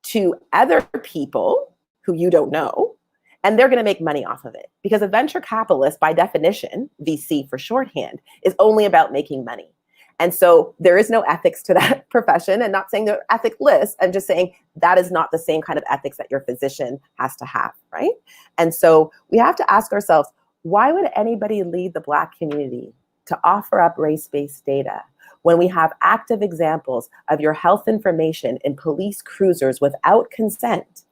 to other people who you don't know, and they're going to make money off of it. Because a venture capitalist, by definition, VC for shorthand, is only about making money. And so there is no ethics to that profession, and not saying they're ethicless. I'm just saying that is not the same kind of ethics that your physician has to have, right? And so we have to ask ourselves, why would anybody lead the Black community to offer up race-based data when we have active examples of your health information in police cruisers without consent?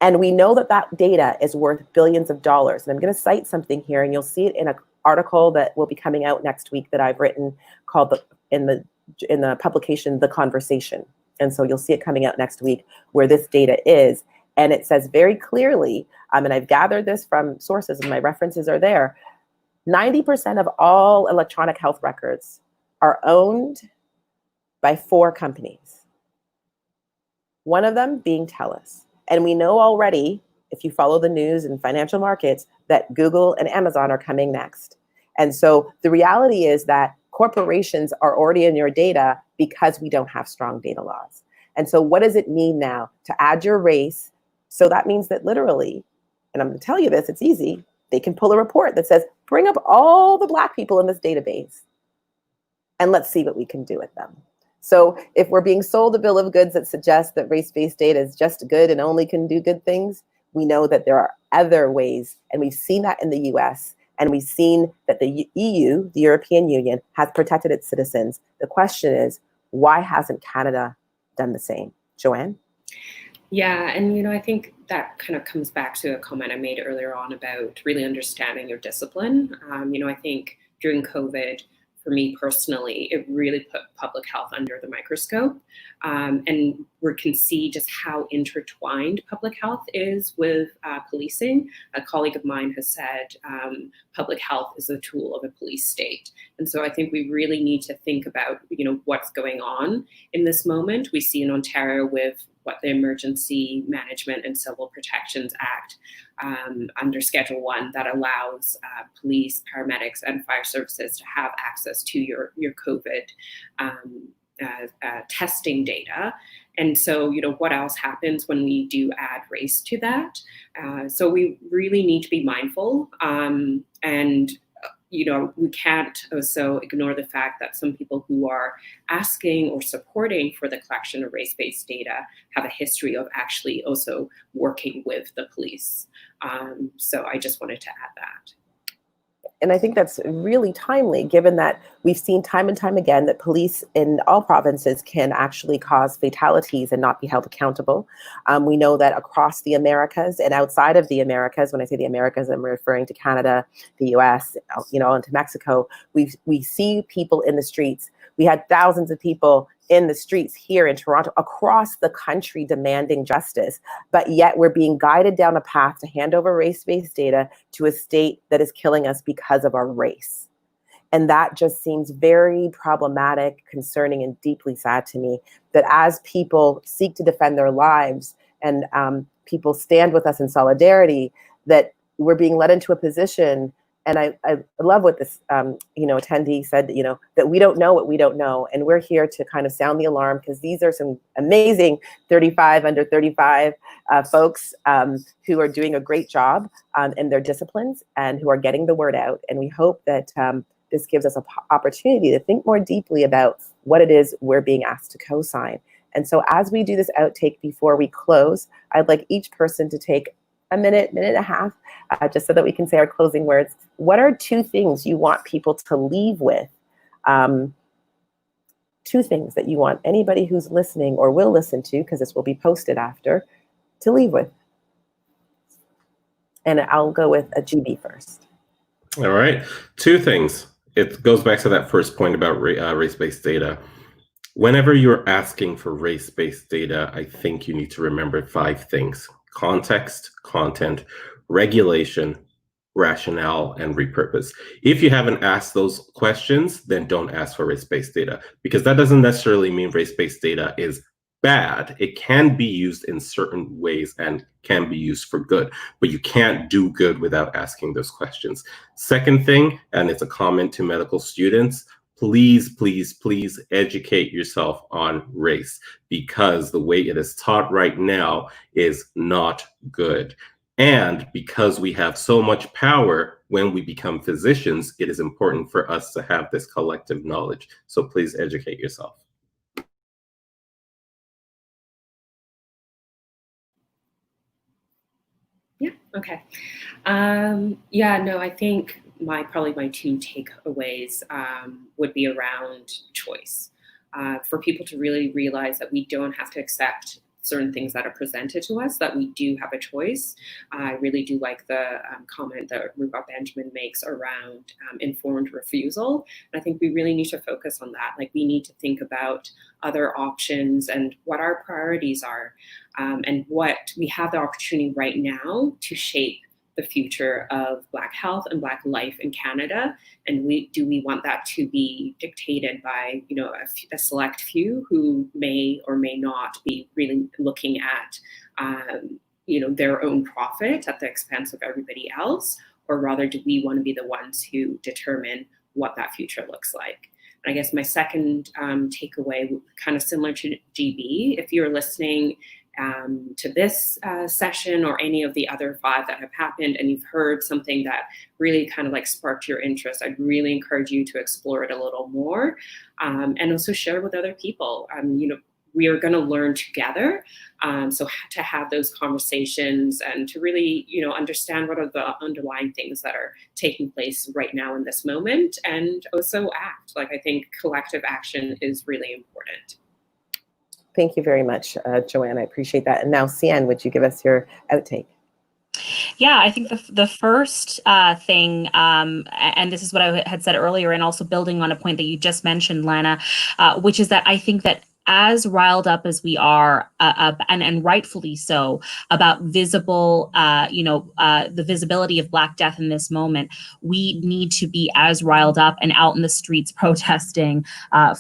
And we know that that data is worth billions of dollars. And I'm going to cite something here, and you'll see it in an article that will be coming out next week that I've written called in the publication, The Conversation. And so you'll see it coming out next week where this data is. And it says very clearly, and I've gathered this from sources and my references are there, 90% of all electronic health records are owned by 4 companies. One of them being TELUS. And we know already, if you follow the news and financial markets, that Google and Amazon are coming next. And so the reality is that corporations are already in your data because we don't have strong data laws. And so what does it mean now to add your race? So that means that literally, and I'm going to tell you this, it's easy, they can pull a report that says, bring up all the Black people in this database and let's see what we can do with them. So if we're being sold a bill of goods that suggests that race-based data is just good and only can do good things, we know that there are other ways, and we've seen that in the US, and we've seen that the EU, the European Union, has protected its citizens. The question is, why hasn't Canada done the same? Joanne? Yeah, and I think that kind of comes back to a comment I made earlier on about really understanding your discipline. I think during COVID, for me personally, it really put public health under the microscope. And we can see just how intertwined public health is with policing. A colleague of mine has said public health is a tool of a police state. And so I think we really need to think about, what's going on in this moment. We see in Ontario with what the Emergency Management and Civil Protections Act under Schedule 1 that allows police, paramedics, and fire services to have access to your COVID testing data. And so, what else happens when we do add race to that? So we really need to be mindful and we can't also ignore the fact that some people who are asking or supporting for the collection of race-based data have a history of actually also working with the police. So I just wanted to add that. And I think that's really timely, given that we've seen time and time again that police in all provinces can actually cause fatalities and not be held accountable. We know that across the Americas and outside of the Americas, when I say the Americas, I'm referring to Canada, the US, into Mexico, we see people in the streets. We had thousands of people in the streets here in Toronto, across the country, demanding justice, but yet we're being guided down a path to hand over race-based data to a state that is killing us because of our race. And that just seems very problematic, concerning, and deeply sad to me, that as people seek to defend their lives and people stand with us in solidarity, that we're being led into a position. And I love what this attendee said, that we don't know what we don't know. And we're here to kind of sound the alarm, because these are some amazing 35 under 35 folks who are doing a great job in their disciplines and who are getting the word out. And we hope that this gives us an opportunity to think more deeply about what it is we're being asked to co-sign. And so as we do this outtake before we close, I'd like each person to take a minute and a half, just so that we can say our closing words. What are 2 things you want people to leave with? 2 things that you want anybody who's listening or will listen to, because this will be posted after, to leave with. And I'll go with a GB first. All right, 2 things. It goes back to that first point about race-based data. Whenever you're asking for race-based data, I think you need to remember 5 things: context, content, regulation, rationale, and repurpose. If you haven't asked those questions, then don't ask for race-based data, because that doesn't necessarily mean race-based data is bad. It can be used in certain ways and can be used for good, but you can't do good without asking those questions. Second thing, and it's a comment to medical students, please, please, please educate yourself on race, because the way it is taught right now is not good. And because we have so much power when we become physicians, it is important for us to have this collective knowledge. So please educate yourself. Yeah, okay. Yeah, no, I think probably my two takeaways would be around choice. For people to really realize that we don't have to accept certain things that are presented to us, that we do have a choice. I really do like the comment that Rhubarb Benjamin makes around informed refusal. And I think we really need to focus on that. Like, we need to think about other options and what our priorities are, and what we have the opportunity right now to shape the future of Black health and Black life in Canada. And do we want that to be dictated by, you know, a select few who may or may not be really looking at, you know, their own profit at the expense of everybody else? Or rather, do we want to be the ones who determine what that future looks like? And I guess my second takeaway, kind of similar to GB, if you're listening to this session or any of the other 5 that have happened, and you've heard something that really kind of like sparked your interest, I'd really encourage you to explore it a little more, and also share with other people. You know, we are going to learn together. So to have those conversations and to really, you know, understand what are the underlying things that are taking place right now in this moment, and also act. Like, I think collective action is really important. Thank you very much, Joanne. I appreciate that. And now, Ciann, would you give us your outtake? Yeah, I think the first thing, and this is what I had said earlier, and also building on a point that you just mentioned, Lana, which is that I think that as riled up as we are, and rightfully so, about visible, the visibility of Black death in this moment, we need to be as riled up and out in the streets protesting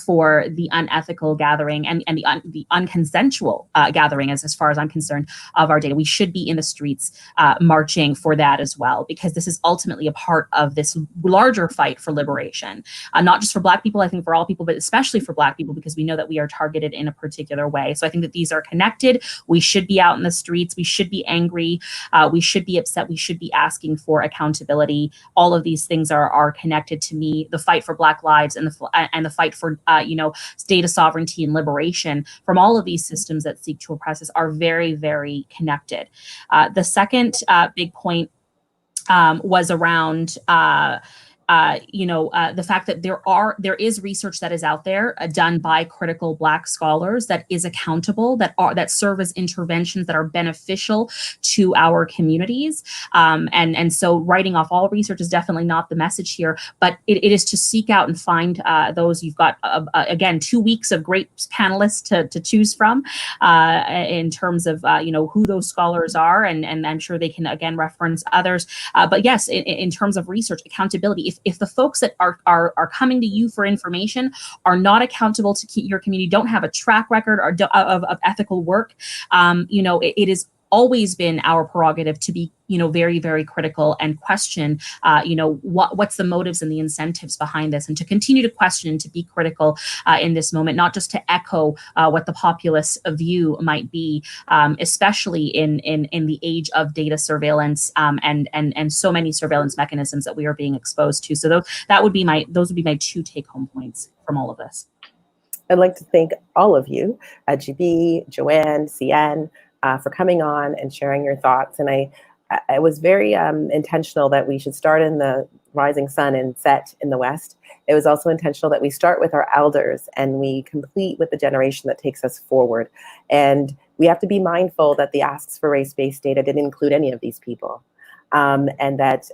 for the unethical gathering and the unconsensual gathering, as far as I'm concerned, of our data. We should be in the streets marching for that as well, because this is ultimately a part of this larger fight for liberation, not just for Black people, I think for all people, but especially for Black people, because we know that we are targeted in a particular way. So I think that these are connected. We should be out in the streets. We should be angry. We should be upset. We should be asking for accountability. All of these things are connected to me. The fight for Black lives and the fight for data sovereignty and liberation from all of these systems that seek to oppress us are very, very connected. The second big point was around the fact that there is research that is out there done by critical Black scholars that is accountable, that serve as interventions that are beneficial to our communities. And so writing off all research is definitely not the message here, but it is to seek out and find those. You've got, again, 2 weeks of great panelists to choose from in terms of, who those scholars are. And I'm sure they can, again, reference others. But yes, in terms of research, accountability, if the folks that are coming to you for information are not accountable to your community, don't have a track record of ethical work, it is always been our prerogative to be, very, very critical and question, what's the motives and the incentives behind this, and to continue to question and to be critical in this moment, not just to echo what the populist view might be, especially in the age of data surveillance and so many surveillance mechanisms that we are being exposed to. So those would be my 2 take-home points from all of this. I'd like to thank all of you, GB, Joanne, Ciann, for coming on and sharing your thoughts. And I was very intentional that we should start in the rising sun and set in the West. It was also intentional that we start with our elders and we complete with the generation that takes us forward. And we have to be mindful that the asks for race-based data didn't include any of these people. And that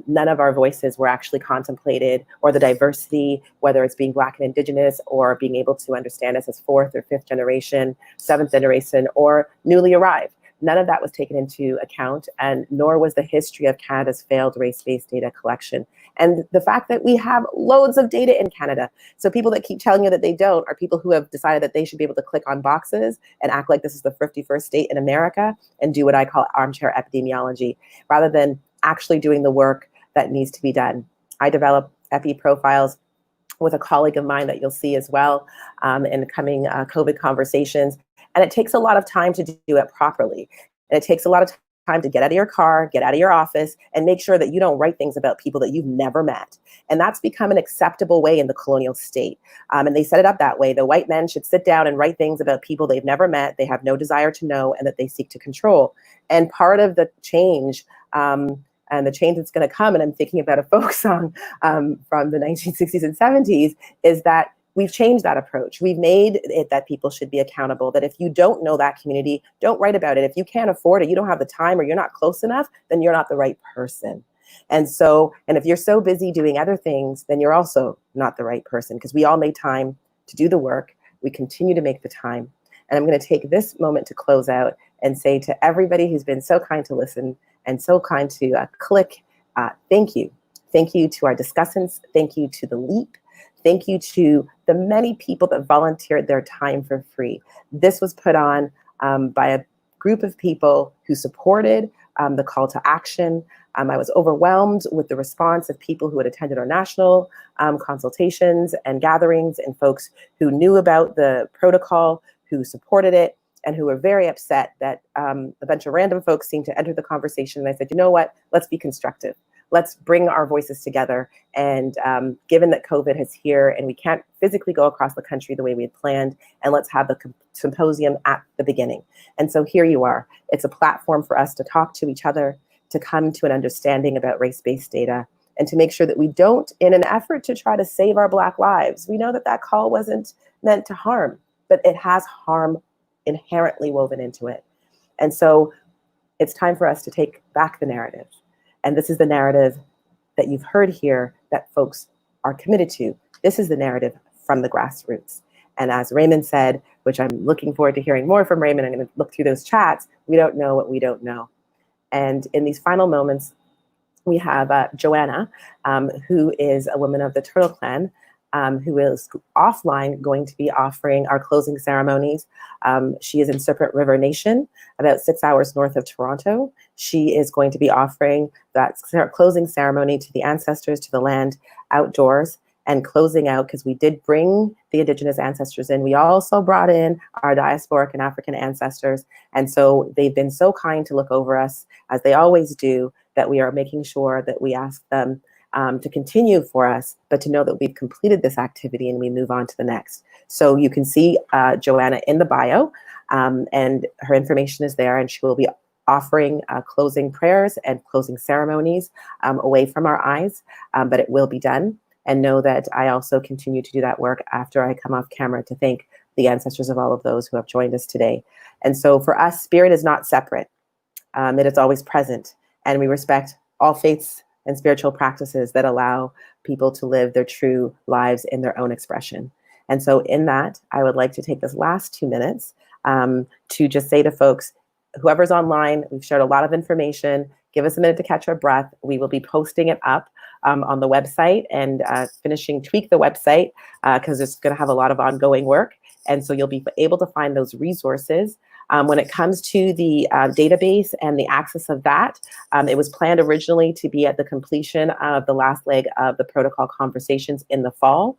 none of our voices were actually contemplated, or the diversity, whether it's being Black and Indigenous or being able to understand us as 4th or 5th generation, 7th generation, or newly arrived. None of that was taken into account, and nor was the history of Canada's failed race-based data collection. And the fact that we have loads of data in Canada. So people that keep telling you that they don't are people who have decided that they should be able to click on boxes and act like this is the 51st state in America and do what I call armchair epidemiology, rather than actually doing the work that needs to be done. I develop epi profiles with a colleague of mine that you'll see as well in coming COVID conversations. And it takes a lot of time to do it properly. And it takes a lot of time to get out of your car, get out of your office, and make sure that you don't write things about people that you've never met. And that's become an acceptable way in the colonial state. And they set it up that way. The white men should sit down and write things about people they've never met, they have no desire to know, and that they seek to control. And part of the change, and the change that's going to come, and I'm thinking about a folk song from the 1960s and 70s, is that we've changed that approach. We've made it that people should be accountable, that if you don't know that community, don't write about it. If you can't afford it, you don't have the time, or you're not close enough, then you're not the right person. And if you're so busy doing other things, then you're also not the right person, because we all made time to do the work. We continue to make the time. And I'm going to take this moment to close out and say to everybody who's been so kind to listen and so kind to click, thank you. Thank you to our discussants. Thank you to the LEAP. Thank you to the many people that volunteered their time for free. This was put on by a group of people who supported the call to action. I was overwhelmed with the response of people who had attended our national consultations and gatherings, and folks who knew about the protocol, who supported it, and who were very upset that a bunch of random folks seemed to enter the conversation. And I said, you know what, let's be constructive. Let's bring our voices together. And given that COVID is here and we can't physically go across the country the way we had planned, and let's have the symposium at the beginning. And so here you are. It's a platform for us to talk to each other, to come to an understanding about race-based data, and to make sure that we don't, in an effort to try to save our Black lives, we know that that call wasn't meant to harm, but it has harm inherently woven into it. And so it's time for us to take back the narrative. And this is the narrative that you've heard here that folks are committed to. This is the narrative from the grassroots. And as Raymond said, which I'm looking forward to hearing more from Raymond, I'm going to look through those chats, we don't know what we don't know. And in these final moments, we have Joanna, who is a woman of the Turtle Clan, who is offline going to be offering our closing ceremonies. She is in Serpent River Nation, about 6 hours north of Toronto. She is going to be offering that closing ceremony to the ancestors, to the land, outdoors, and closing out, because we did bring the Indigenous ancestors in. We also brought in our diasporic and African ancestors. And so they've been so kind to look over us, as they always do, that we are making sure that we ask them to continue for us, but to know that we've completed this activity and we move on to the next. So you can see Joanna in the bio, and her information is there, and she will be offering closing prayers and closing ceremonies away from our eyes, but it will be done. And know that I also continue to do that work after I come off camera to thank the ancestors of all of those who have joined us today. And so for us, spirit is not separate. It is always present, and we respect all faiths and spiritual practices that allow people to live their true lives in their own expression. And so in that, I would like to take this last 2 minutes to just say to folks, whoever's online, we've shared a lot of information. Give us a minute to catch our breath. We will be posting it up on the website and tweak the website because it's going to have a lot of ongoing work. And so you'll be able to find those resources. When it comes to the database and the access of that, it was planned originally to be at the completion of the last leg of the protocol conversations in the fall.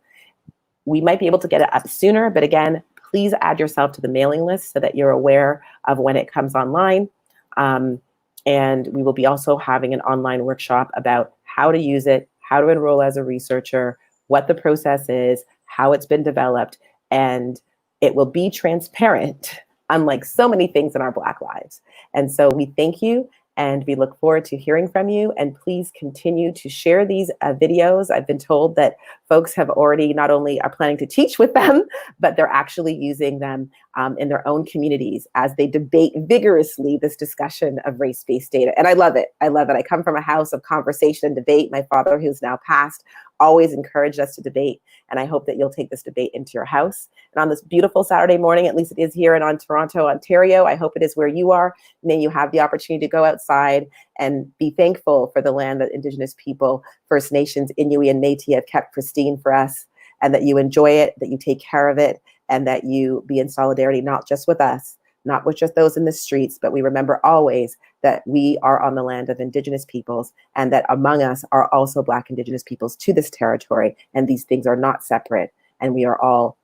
We might be able to get it up sooner, but again, please add yourself to the mailing list so that you're aware of when it comes online. And we will be also having an online workshop about how to use it, how to enroll as a researcher, what the process is, how it's been developed, and it will be transparent, unlike so many things in our Black lives. And so we thank you, and we look forward to hearing from you. And please continue to share these videos. I've been told that folks have already not only are planning to teach with them, but they're actually using them in their own communities as they debate vigorously this discussion of race-based data. And I love it. I love it. I come from a house of conversation and debate. My father, who's now passed, always encouraged us to debate. And I hope that you'll take this debate into your house. And on this beautiful Saturday morning, at least it is here in Toronto, Ontario, I hope it is where you are. May you have the opportunity to go outside and be thankful for the land that Indigenous people, First Nations, Inuit, and Métis have kept pristine for us, and that you enjoy it, that you take care of it, and that you be in solidarity, not just with us, not with just those in the streets, but we remember always that we are on the land of Indigenous peoples, and that among us are also Black Indigenous peoples to this territory, and these things are not separate, and we are all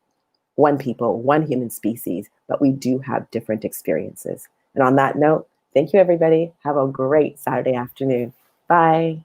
one people, one human species, but we do have different experiences. And on that note, thank you, everybody. Have a great Saturday afternoon. Bye.